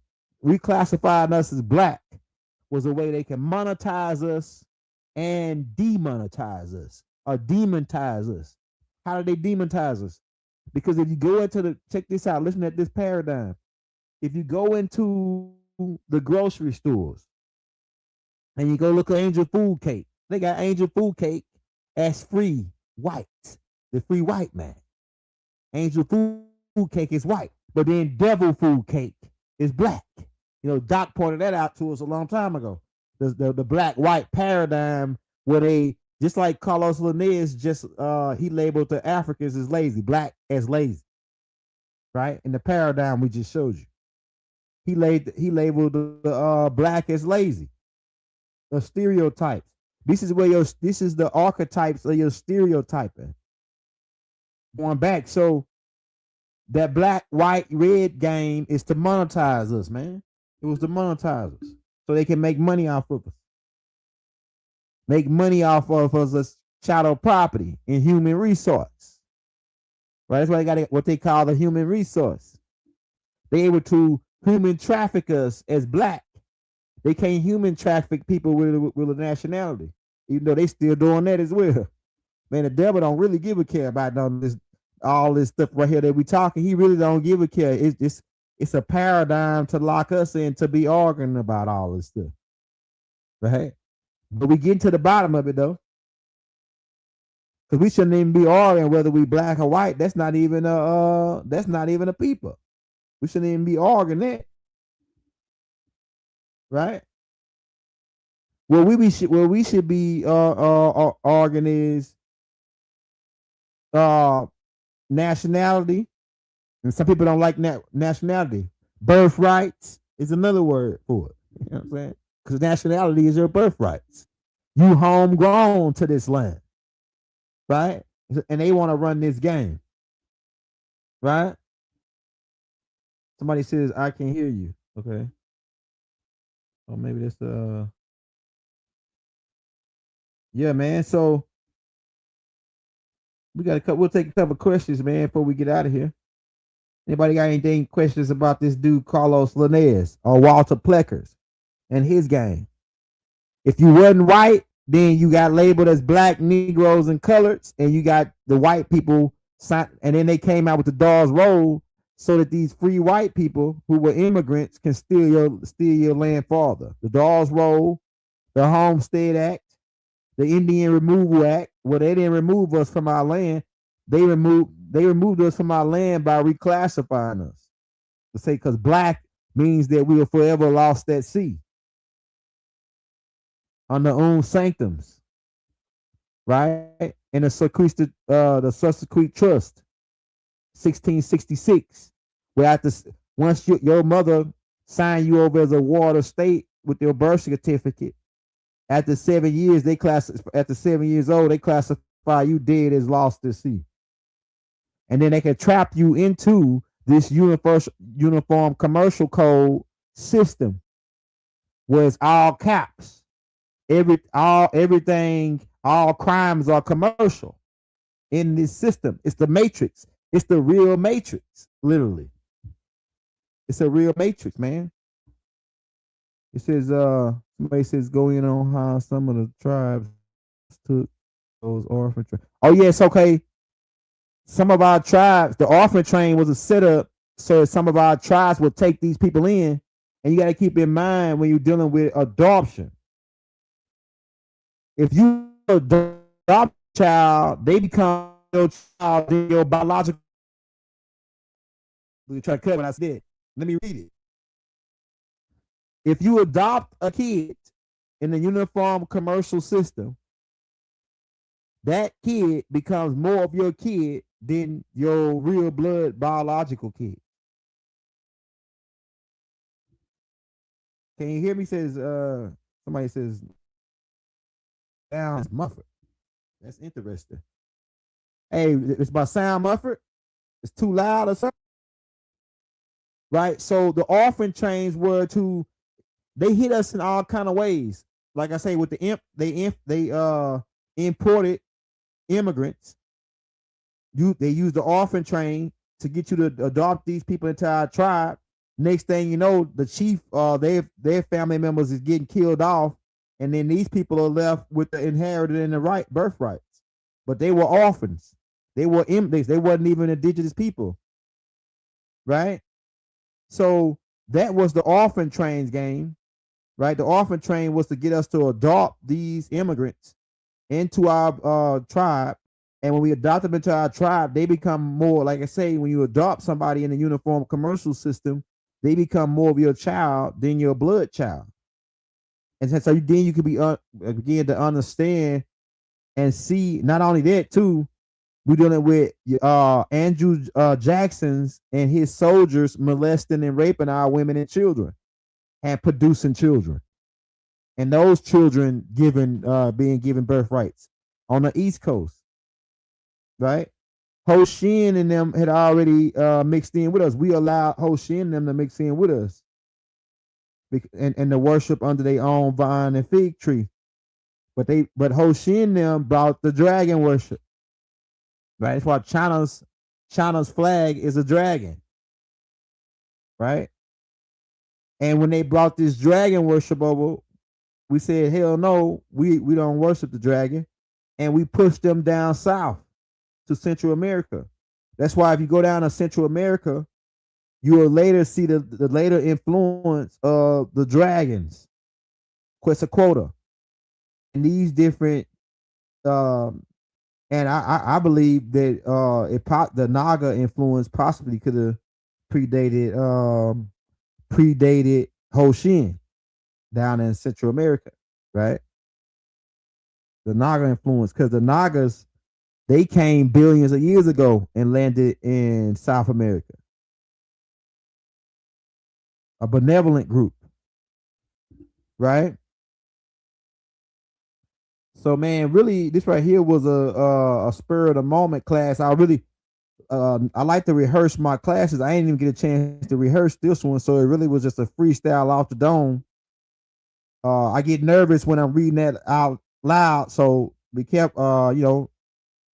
Reclassifying us as black was a way they can monetize us and demonetize us or demonetize us. How do they demonetize us? Because if you go into check this out, listen at this paradigm. If you go into the grocery stores and you go look at Angel Food Cake, they got Angel Food Cake as free white, the free white man. Angel Food Cake is white, but then Devil Food Cake is black. You know, Doc pointed that out to us a long time ago. The black-white paradigm where they, just like Carlos Linnaeus, he labeled the Africans as lazy, black as lazy, right? In the paradigm we just showed you. he labeled the black as lazy. The stereotypes. This is the archetypes of your stereotyping. Going back, so that black, white, red game is to monetize us, man. It was to monetize us so they can make money off of us. Make money off of us as chattel property and human resource. Right? That's why they got what they call the human resource. They able to human traffic us as black. They can't human traffic people with a nationality, even though they still doing that as well. Man, the devil don't really give a care about all this stuff right here that we talking. He really don't give a care. It's a paradigm to lock us in to be arguing about all this stuff, right? But we get to the bottom of it though, because we shouldn't even be arguing whether we black or white. That's not even a people. We shouldn't even be arguing that, right? What we should be arguing is nationality, and some people don't like nationality. Birthrights is another word for it. You know what I'm saying? Because nationality is your birthrights. You homegrown to this land, right? And they want to run this game, right? Somebody says, I can hear you. Okay. Or maybe that's yeah, man. So we'll take a couple questions, man, before we get out of here. Anybody got anything questions about this dude Carlos Linnaeus or Walter Pleckers and his game? If you wasn't white, then you got labeled as black, Negroes, and coloreds, and you got the white people, and then they came out with the Dawes Roll so that these free white people who were immigrants can steal your land farther. The Dawes Roll, the Homestead Act, the Indian Removal Act. Well, they didn't remove us from our land. They removed us from our land by reclassifying us. To say, because black means that we are forever lost at sea. Under own sanctums. Right? And the Sussequent Trust, 1666, where once your mother signed you over as a water state with your birth certificate, after 7 years, after 7 years old, they classify you dead as lost at sea. And then they can trap you into this uniform commercial code system where it's all caps. Everything, all crimes are commercial in this system. It's the matrix. It's the real matrix, literally. It's a real matrix, man. It says, somebody says, go in on how some of the tribes took those orphan tribes. Oh, yes, okay. Some of our tribes, the orphan train was a setup so some of our tribes would take these people in. And you got to keep in mind when you're dealing with adoption. If you adopt a child, they become your child, your biological. We try to cut what I said. Let me read it. If you adopt a kid in the uniform commercial system, that kid becomes more of your kid than your real blood biological kid. Can you hear me? Says somebody says sounds muffled. That's interesting. Hey, it's my sound muffled. It's too loud or something. Right? So the orphan trains were they hit us in all kind of ways. Like I say, with they imported immigrants. They used the orphan train to get you to adopt these people into our tribe. Next thing you know, the chief, their family members is getting killed off, and then these people are left with the inherited and the birthrights. But they were orphans. They wasn't even indigenous people, right? So that was the orphan train's game, right? The orphan train was to get us to adopt these immigrants into our tribe. And when we adopt them into our tribe, they become more, like I say, when you adopt somebody in the uniform commercial system, they become more of your child than your blood child. And so then you can begin to understand and see, not only that too, We're dealing with Andrew Jackson's and his soldiers molesting and raping our women and children and producing children. And those children being given birthrights on the East Coast. Right? Ho Shin and them had already mixed in with us. We allowed Ho Shin and them to mix in with us. And to worship under their own vine and fig tree. But Ho Shin and them brought the dragon worship. Right? That's why China's flag is a dragon. Right? And when they brought this dragon worship over, we said, hell no, we don't worship the dragon. And we pushed them down south to Central America. That's why if you go down to Central America, you will later see the later influence of the dragons, Quetzalcoatl, and these different and I believe that the Naga influence possibly could have predated Ho Shin down in Central America, right? The Naga influence, because the Nagas, they came billions of years ago and landed in South America. A benevolent group, right? So, man, really, this right here was a spur of the moment class. I really, I like to rehearse my classes. I didn't even get a chance to rehearse this one, so it really was just a freestyle off the dome. I get nervous when I'm reading that out loud, so be careful.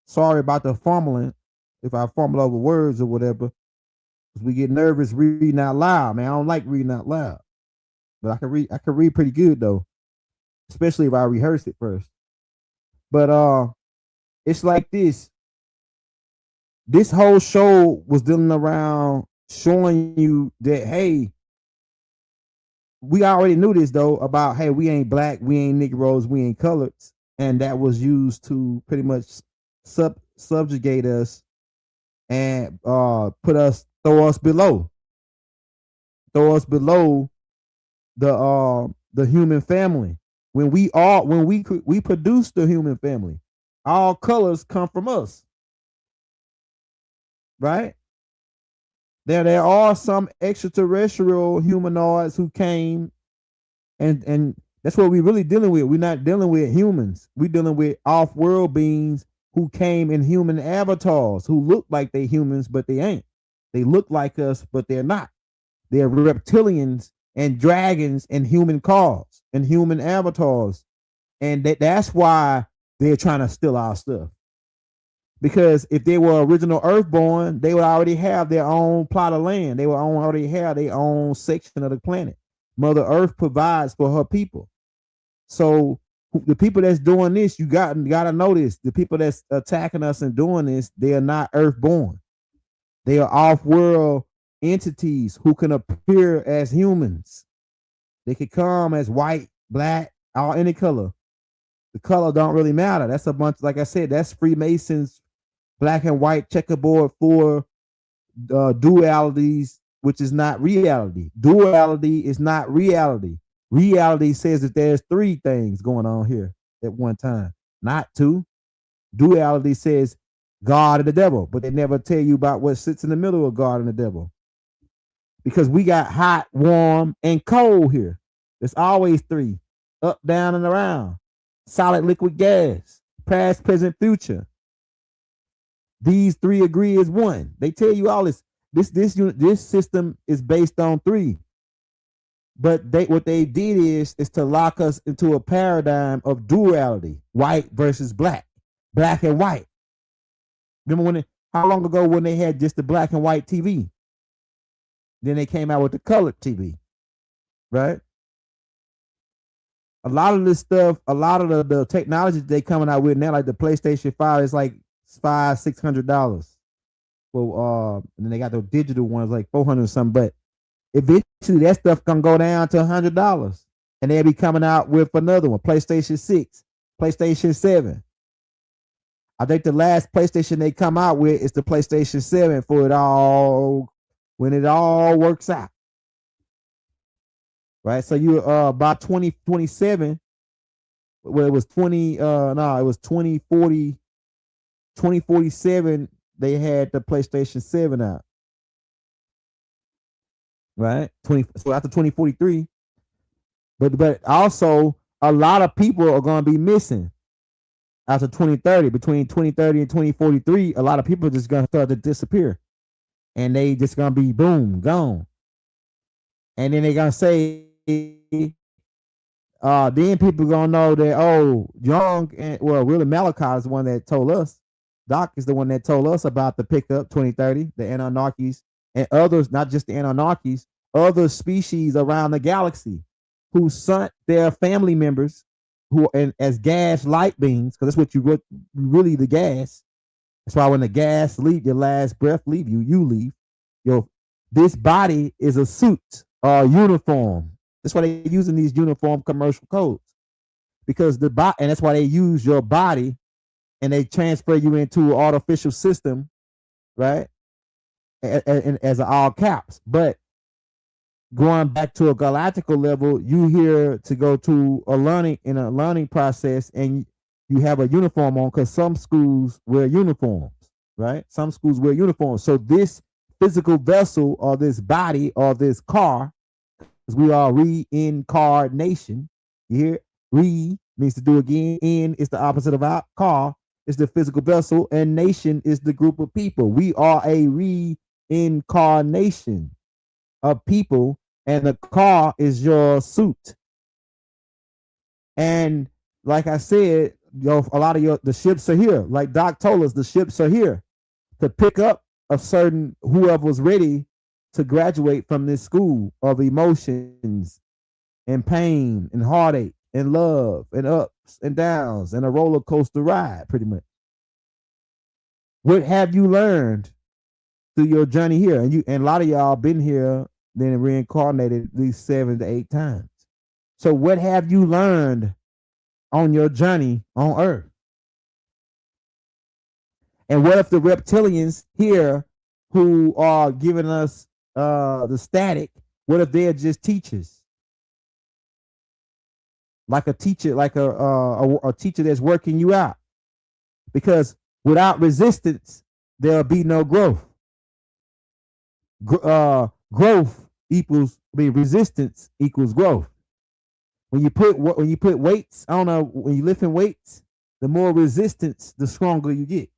Sorry about the fumbling if I fumble over words or whatever. We get nervous reading out loud, man. I don't like reading out loud, but I can read pretty good though, especially if I rehearse it first. But it's like this. This whole show was dealing around showing you that, hey, we already knew this though about, hey, we ain't black, we ain't Negroes, we ain't coloreds, and that was used to pretty much subjugate us and throw us below the human family. When we produce the human family, all colors come from us, right? There are some extraterrestrial humanoids who came, and that's what we're really dealing with. We're not dealing with humans. We're dealing with off-world beings who came in human avatars, who look like they humans, but they ain't. They look like us, but they're not. They're reptilians and dragons and human cars and human avatars. And that's why they're trying to steal our stuff. Because if they were original Earthborn, they would already have their own plot of land. They would already have their own section of the planet. Mother Earth provides for her people. So the people that's doing this, you got to know this. The people that's attacking us and doing this, they are not Earthborn. They are off-world entities who can appear as humans. They could come as white, black, or any color. The color don't really matter. That's a bunch, like I said, that's Freemasons, black and white checkerboard for dualities, which is not reality. Duality is not reality. Reality says that there's three things going on here at one time, not two. Duality says God and the devil, but they never tell you about what sits in the middle of God and the devil. Because we got hot, warm, and cold here. There's always three: up, down, and around. Solid, liquid, gas. Past, present, future. These three agree as one. They tell you all this. This system is based on three. But what they did is to lock us into a paradigm of duality: white versus black, black and white. Remember how long ago when they had just the black and white TV? Then they came out with the colored TV, right? A lot of this stuff, a lot of the technology they coming out with now, like the PlayStation 5, is like $500-$600. Well, and then they got the digital ones like $400 or something. But eventually, that stuff gonna go down to $100, and they'll be coming out with another one: PlayStation 6, PlayStation 7. I think the last PlayStation they come out with is the PlayStation 7 for it all, when it all works out. Right? So you by 2027, well, it was 2040, 2047, they had the PlayStation 7 out. Right? So after 2043. But also a lot of people are going to be missing after 2030. Between 2030 and 2043, a lot of people are just going to start to disappear. And they just going to be boom, gone. And then they're going to say, then people going to know that, oh, Young, and well, really Malachi is the one that told us. Doc is the one that told us about the pickup 2030, the Anunnakis, and others, not just the Anunnakis, other species around the galaxy who sent their family members who and as gas light beings, because that's what you really the gas. That's why when the gas leave, your last breath leave you, you leave. This body is a suit or a uniform. That's why they're using these uniform commercial codes. Because and that's why they use your body and they transfer you into an artificial system, right? And as all caps. But going back to a galactical level, you here to go to a learning process, and you have a uniform on, because some schools wear uniforms, right? Some schools wear uniforms. So this physical vessel or this body or this car, because we are reincarnation. You hear? Re means to do again. In is the opposite of out. Car is the physical vessel, and nation is the group of people. We are a reincarnation of people, and the car is your suit. And like I said, a lot of the ships are here. Like Doc told us, the ships are here to pick up a certain whoever was ready to graduate from this school of emotions and pain and heartache and love and ups and downs and a roller coaster ride, pretty much. What have you learned through your journey here? And a lot of y'all been here, then reincarnated at least 7 to 8 times. So what have you learned on your journey on Earth? And what if the reptilians here who are giving us the static, what if they're just teachers? Like a teacher, like a teacher that's working you out. Because without resistance, there'll be no growth. Growth equals, resistance equals growth. When you put weights, I don't know, when you lifting weights, the more resistance, the stronger you get.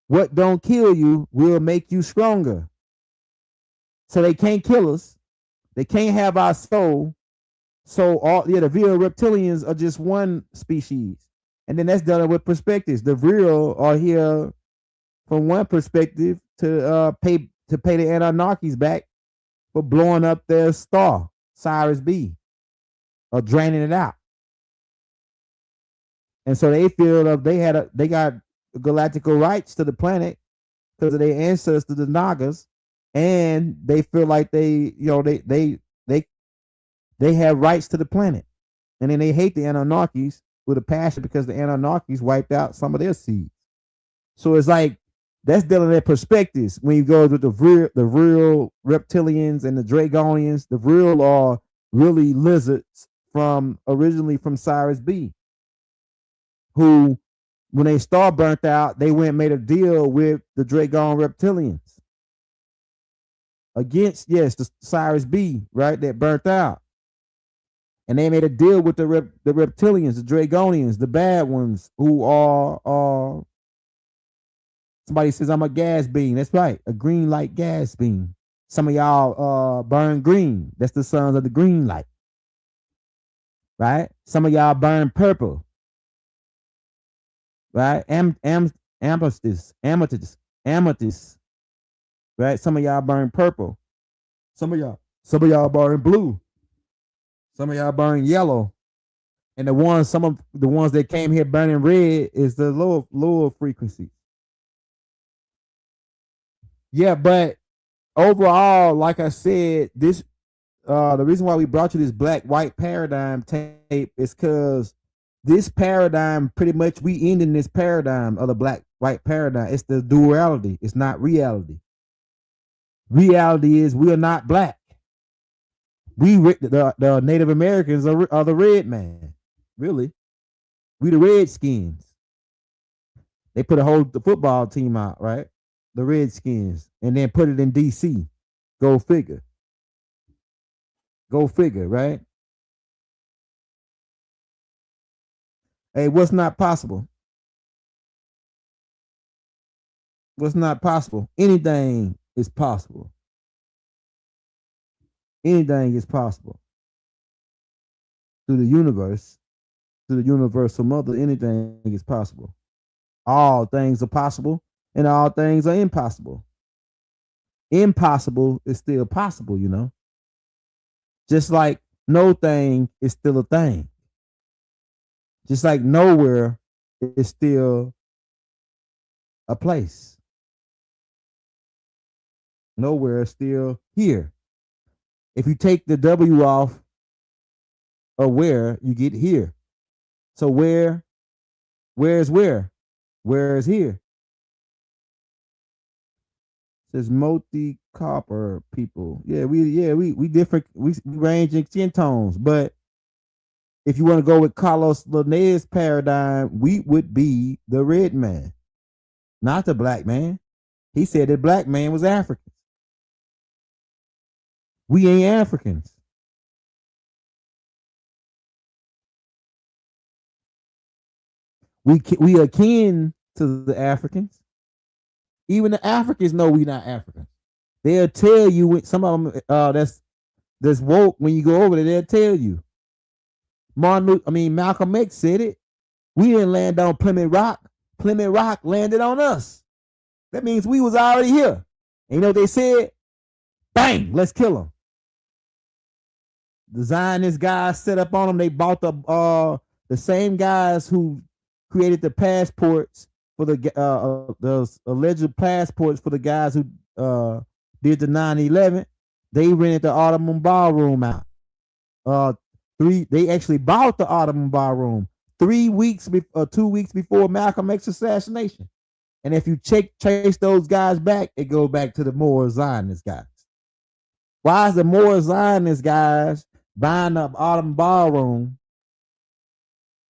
What don't kill you will make you stronger. So they can't kill us. They can't have our soul. So the real reptilians are just one species. And then that's dealing with perspectives. The real are here from one perspective to pay the Anunnakis back for blowing up their star, Cyrus B, or draining it out. And so they feel that they got galactical rights to the planet because of their ancestors, the Nagas, and they feel like they have rights to the planet. And then they hate the Anunnakis with a passion because the Anunnakis wiped out some of their seeds. So it's like that's dealing with perspectives. When you go with the real reptilians and the Dragonians, the real are really lizards originally from Cyrus B, who, when they star burnt out, they went and made a deal with the Dragon reptilians against, the Cyrus B, right, that burnt out. And they made a deal with the reptilians, the Dragonians, the bad ones, who are somebody says I'm a gas beam. That's right, a green light gas beam. Some of y'all burn green. That's the sons of the green light. Right? Some of y'all burn purple. Right? Amethyst. Right? Some of y'all burn purple. Some of y'all burn blue. Some of y'all burn yellow. And some of the ones that came here burning red is the lower frequency. Yeah, but overall, like I said, this the reason why we brought you this black-white paradigm tape is because this paradigm, pretty much we end in this paradigm of the black-white paradigm. It's the duality. It's not reality. Reality is we are not black. The Native Americans are the red man. Really. We the Redskins. They put the football team out, right? The Redskins, and then put it in DC. Go figure. Go figure, right? Hey, what's not possible? What's not possible? Anything is possible. Anything is possible. Through the universe, through the universal mother, anything is possible. All things are possible, and all things are impossible. Impossible is still possible, you know. Just like no thing is still a thing. Just like nowhere is still a place. Nowhere is still here. If you take the W off of where, you get here. So where is where? Where is here? It says multi-copper people. We different. We range in skin tones, but if you want to go with Carlos Linnaeus paradigm, we would be the red man, not the black man. He said that black man was African. We ain't Africans. We are kin to the Africans. Even the Africans know we not Africans. They'll tell you when some of them that's woke. When you go over there, they'll tell you. Malcolm X said it. We didn't land on Plymouth Rock. Plymouth Rock landed on us. That means we was already here. And you know what they said? Bang, let's kill them. The Zionist guys set up on them. They bought the same guys who created the passports for the alleged passports for the guys who did the 9/11. They rented the Ottoman Ballroom out. They actually bought the Ottoman Ballroom 2 weeks before Malcolm X assassination. And if you trace those guys back, it goes back to the more Zionist guys. Why is the more Zionist guys buying up Ottoman Ballroom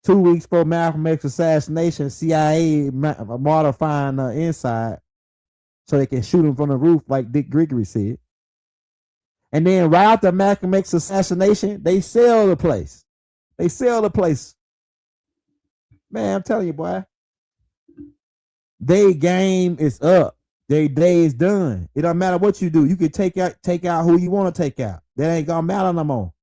2 weeks before Malcolm X assassination? CIA modifying the inside so they can shoot him from the roof, like Dick Gregory said. And then right after Malcolm X assassination, they sell the place. Man, I'm telling you, boy. Their game is up. Their day is done. It don't matter what you do. You can take out who you want to take out. That ain't gonna matter no more.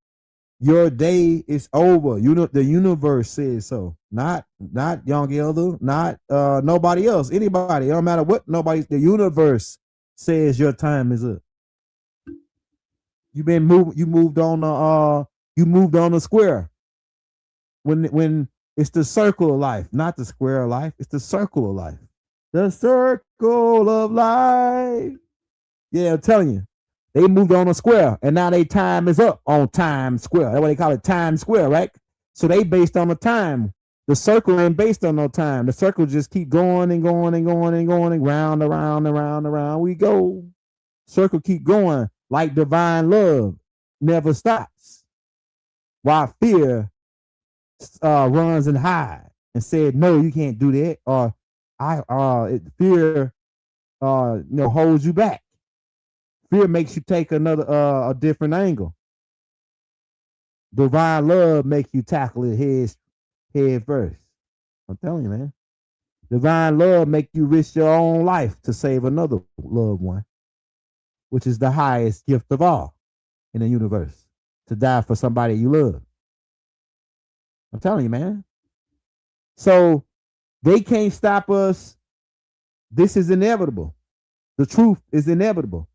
Your day is over. You know, the universe says so. Not Young Elder, not nobody else, anybody. It don't matter what the universe says your time is up. You moved on the square. When it's the circle of life, not the square of life, it's the circle of life. The circle of life. Yeah, I'm telling you. They moved on a square, and now their time is up on Times Square. That's what they call it, Times Square, right? So they based on the time. The circle ain't based on no time. The circle just keep going and going and going and going and round, around, around, around we go. Circle keep going like divine love never stops. While fear runs and hides and said, no, you can't do that. Or fear holds you back. Fear makes you take a different angle. Divine love makes you tackle it head first. I'm telling you, man. Divine love make you risk your own life to save another loved one, which is the highest gift of all in the universe, to die for somebody you love. I'm telling you, man. So they can't stop us. This is inevitable. The truth is inevitable.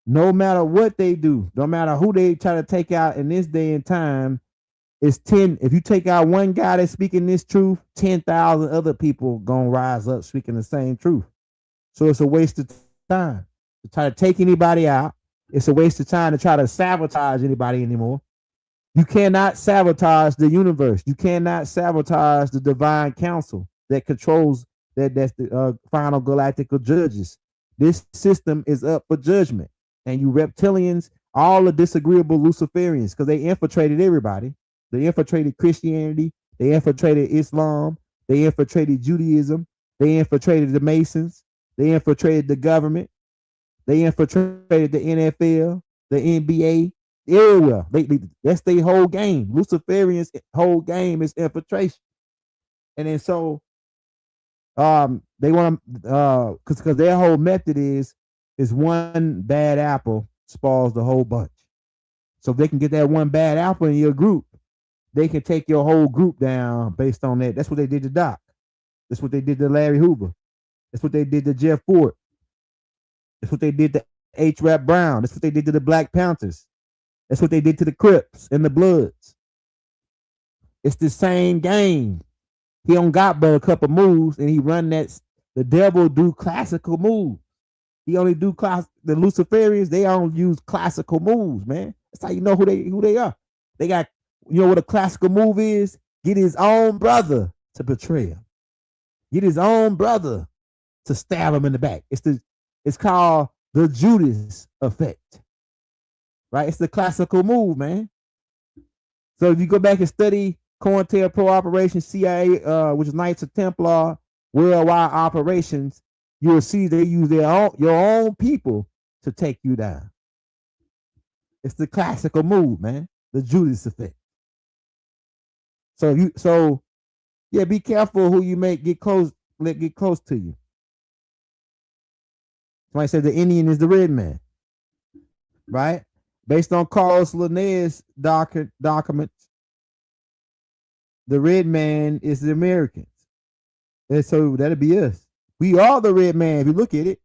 No matter what they do, no matter who they try to take out in this day and time, it's 10. If you take out one guy that's speaking this truth, 10,000 other people gonna rise up speaking the same truth. So it's a waste of time to try to take anybody out. It's a waste of time to try to sabotage anybody anymore. You cannot sabotage the universe. You cannot sabotage the divine council that controls that's the final galactical judges. This system is up for judgment. And you reptilians, all the disagreeable Luciferians, because they infiltrated everybody. They infiltrated Christianity. They infiltrated Islam. They infiltrated Judaism. They infiltrated the Masons. They infiltrated the government. They infiltrated the NFL, the NBA, everywhere. That's their whole game. Luciferians' whole game is infiltration. And then so they want to because their whole method is one bad apple spoils the whole bunch. So if they can get that one bad apple in your group, they can take your whole group down based on that. That's what they did to Doc. That's what they did to Larry Hoover. That's what they did to Jeff Ford. That's what they did to H. Rap Brown. That's what they did to the Black Panthers. That's what they did to the Crips and the Bloods. It's the same game. He don't got but a couple moves, and he run that. The devil do classical moves. He only do the Luciferians. They don't use classical moves, man. That's how you know who they are. They got, you know what a classical move is? Get his own brother to betray him. Get his own brother to stab him in the back. It's called the Judas effect, right? It's the classical move, man. So if you go back and study COINTELPRO Operation CIA, which is Knights of Templar, worldwide operations, you will see they use your own people to take you down. It's the classical move, man. The Judas effect. So yeah, be careful who you make get close to you. Somebody said the Indian is the red man, right? Based on Carlos Linnaeus documents, the red man is the Americans. And so that'll be us. We are the red man if you look at it.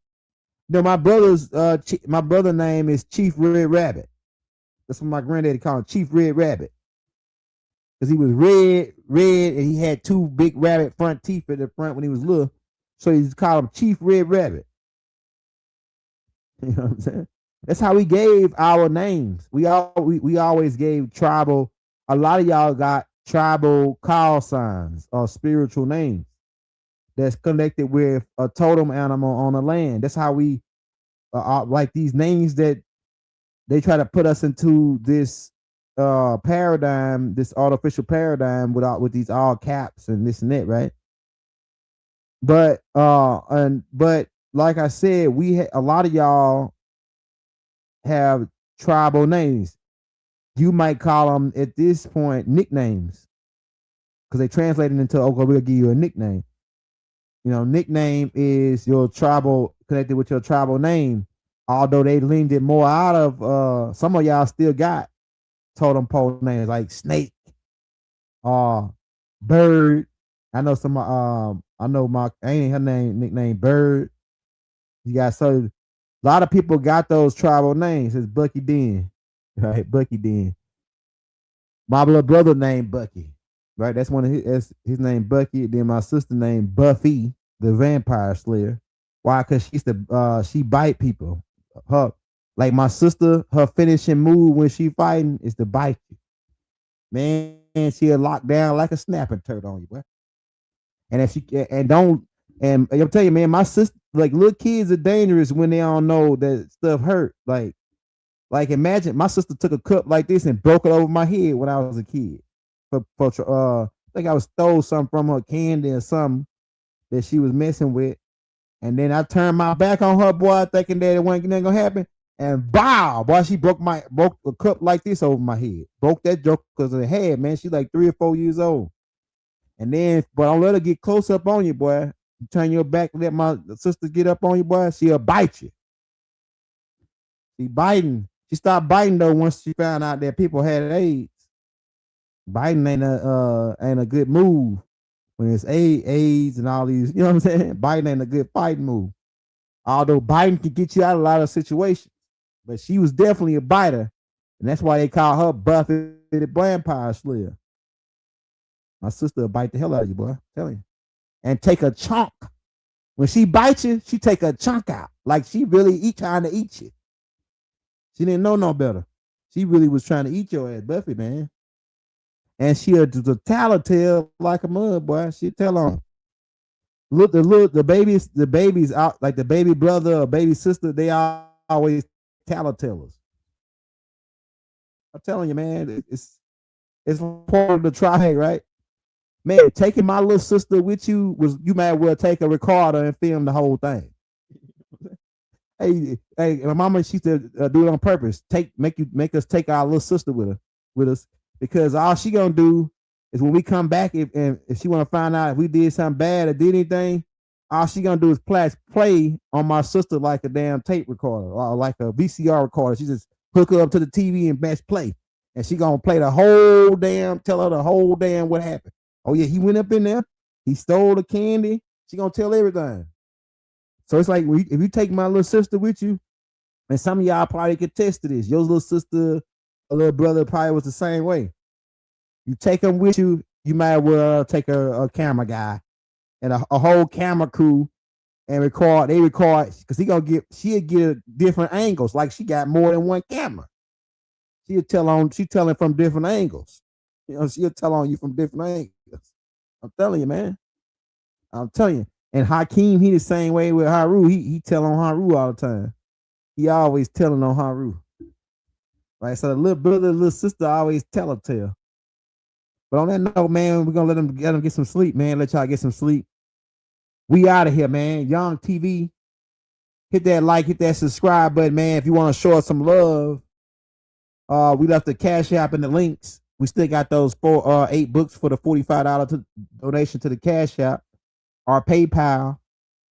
You know, my brother's name is Chief Red Rabbit. That's what my granddaddy called him, Chief Red Rabbit. Because he was red, and he had two big rabbit front teeth at the front when he was little. So he called him Chief Red Rabbit. You know what I'm saying? That's how we gave our names. We always gave tribal. A lot of y'all got tribal call signs or spiritual names that's connected with a totem animal on the land. That's how we like these names that they try to put us into this paradigm, this artificial paradigm with these all caps and this and that, right? But like I said, a lot of y'all have tribal names. You might call them at this point nicknames because they translated into, okay, we'll give you a nickname. You know, nickname is your tribal, connected with your tribal name. Although they leaned it more out of, some of y'all still got totem pole names like Snake, Bird. I know ain't her nickname Bird. You got a lot of people got those tribal names. It's Bucky Den, right? Bucky Den. My little brother named Bucky, right? That's his name Bucky. Then my sister named Buffy, the vampire slayer. Why? Because she bite people. Like my sister, her finishing move when she fighting is to bite you. Man, she'll lock down like a snapping turtle on you, boy. And if she and I'll tell you, man, my sister, like little kids are dangerous when they don't know that stuff hurt. Like imagine my sister took a cup like this and broke it over my head when I was a kid. I think I was stole something from her, candy or something that she was messing with. And then I turned my back on her, boy, thinking that it wasn't gonna happen. And bow, boy, she broke a cup like this over my head. Broke that joke because of the head, man. She's like 3 or 4 years old. And then, but don't let her get close up on you, boy. You turn your back, let my sister get up on you, boy. She'll bite you. She biting. She stopped biting though once she found out that people had AIDS. Biting ain't a good move when it's AIDS and all these. You know what I'm saying? Biting ain't a good fighting move. Although biting can get you out of a lot of situations, but she was definitely a biter, and that's why they call her Buffy the Vampire Slayer. My sister will bite the hell out of you, boy. I'm telling you, and take a chunk. When she bites you, she take a chunk out, like she really trying to eat you. She didn't know no better. She really was trying to eat your ass, Buffy, man. And she'll tattletale like a mud, boy. She'll tell on. Look, the babies out, like the baby brother or baby sister, they are always tattletellers. I'm telling you, man, it's part of the tribe, right? Man, taking my little sister with you was you might well take a recorder and film the whole thing. Hey, my mama, she said do it on purpose. Make us take our little sister with us, because all she gonna do is when we come back, if she want to find out if we did something bad or did anything, all she gonna do is play on my sister like a damn tape recorder or like a VCR recorder. She just hook her up to the TV and press play, and she gonna play the whole damn, tell her the whole damn what happened. Oh yeah, he went up in there, he stole the candy. She gonna tell everything. So it's like if you take my little sister with you, and some of y'all probably could test to this. Your little sister, a little brother probably was the same way. You take them with you, you might well take a camera guy and a whole camera crew and record. They record because she'll get different angles. Like she got more than one camera. She telling from different angles. You know, she'll tell on you from different angles. I'm telling you, man. I'm telling you. And Hakeem, he the same way with Haru. He tell on Haru all the time. He always telling on Haru. Right? So the little brother, little sister always tell a tale. But on that note, man, we're gonna let them get some sleep, man. Let y'all get some sleep. We out of here, man. Young TV. Hit that like, hit that subscribe button, man. If you want to show us some love. We left the Cash App in the links. We still got those 8 books for the $45 donation to the Cash App. Our PayPal.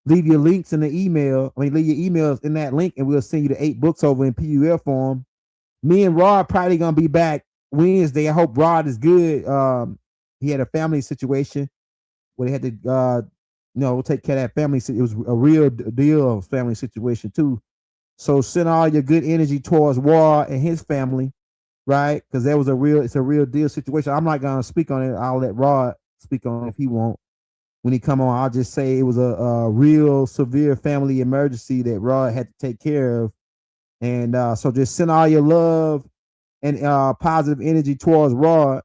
Leave your links in the email. Leave your emails in that link, and we'll send you the 8 books over in PUF form. Me and Rod probably gonna be back Wednesday. I hope Rod is good. He had a family situation where they had to, take care of that family. It was a real deal family situation too. So send all your good energy towards Rod and his family, right? Because it's a real deal situation. I'm not gonna speak on it. I'll let Rod speak on it if he won't. When he come on, I'll just say it was a real severe family emergency that Rod had to take care of. And so just send all your love and positive energy towards Rod,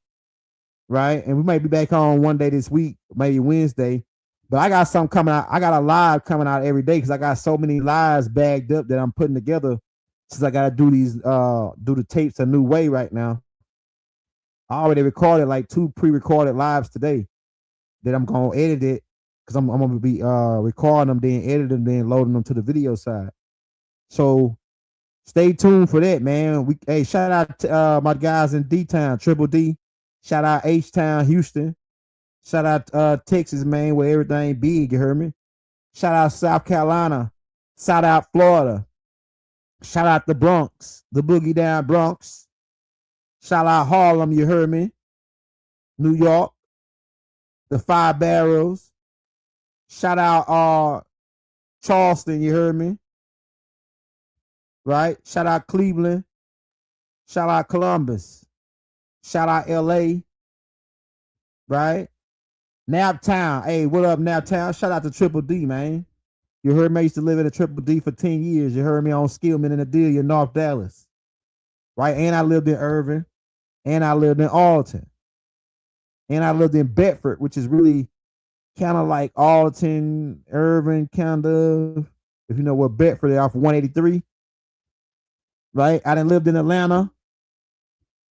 right? And we might be back on one day this week, maybe Wednesday. But I got something coming out. I got a live coming out every day because I got so many lives bagged up that I'm putting together since I got to do the tapes a new way right now. I already recorded like 2 pre-recorded lives today that I'm going to edit it because I'm going to be recording them, then editing them, then loading them to the video side. So stay tuned for that, man. Shout out to my guys in D-Town, Triple D. Shout out H-Town, Houston. Shout out Texas, man, where everything big, you heard me? Shout out South Carolina. Shout out Florida. Shout out the Bronx, the Boogie Down Bronx. Shout out Harlem, you heard me? New York. The 5 Barrels. Shout out Charleston, you heard me? Right? Shout out Cleveland. Shout out Columbus. Shout out LA. Right? Naptown. Hey, what up, Naptown? Shout out to Triple D, man. You heard me? I used to live in a Triple D for 10 years. You heard me on Skillman in Adelia, North Dallas. Right? And I lived in Irving. And I lived in Alton. And I lived in Bedford, which is really kind of like Alton, Irving, kind of. If you know where Bedford is, off 183. Right? I done lived in Atlanta.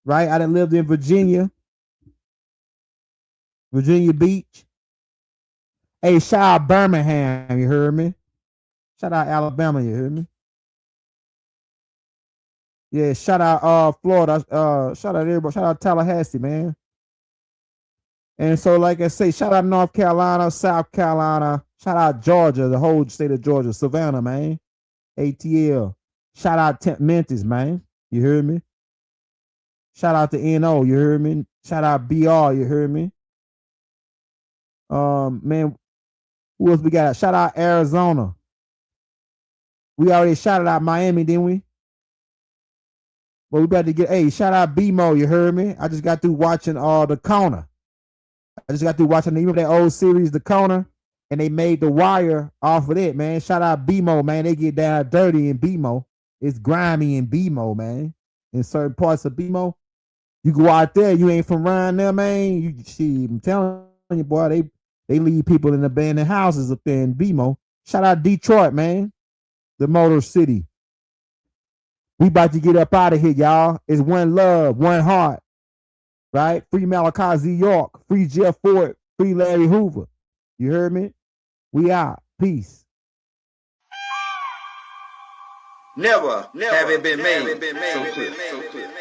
Right? I done lived in Virginia Beach. Hey, shout out Birmingham, you heard me? Shout out Alabama, you heard me? Yeah, shout out Florida. Shout out everybody. Shout out Tallahassee, man. And so, like I say, shout out North Carolina, South Carolina. Shout out Georgia, the whole state of Georgia, Savannah, man. ATL. Shout out Memphis, man. You heard me? Shout out to NO, you heard me? Shout out BR, you heard me? Man, who else we got? Shout out Arizona. We already shouted out Miami, didn't we? But we better get, shout out BMO, you heard me? I just got through watching The Corner. I just got through watching that old series, The Corner, and they made The Wire off of it, man. Shout out BMO, man. They get down dirty in BMO. It's grimy in BMO, man. In certain parts of BMO, you go out there, you ain't from around there, man. I'm telling you, boy, they leave people in abandoned houses up there in BMO. Shout out Detroit, man. The Motor City. We about to get up out of here, y'all. It's one love, one heart. Right? Free Malachi Z. York. Free Jeff Ford. Free Larry Hoover. You heard me? We out. Peace. Never have it been made so clear.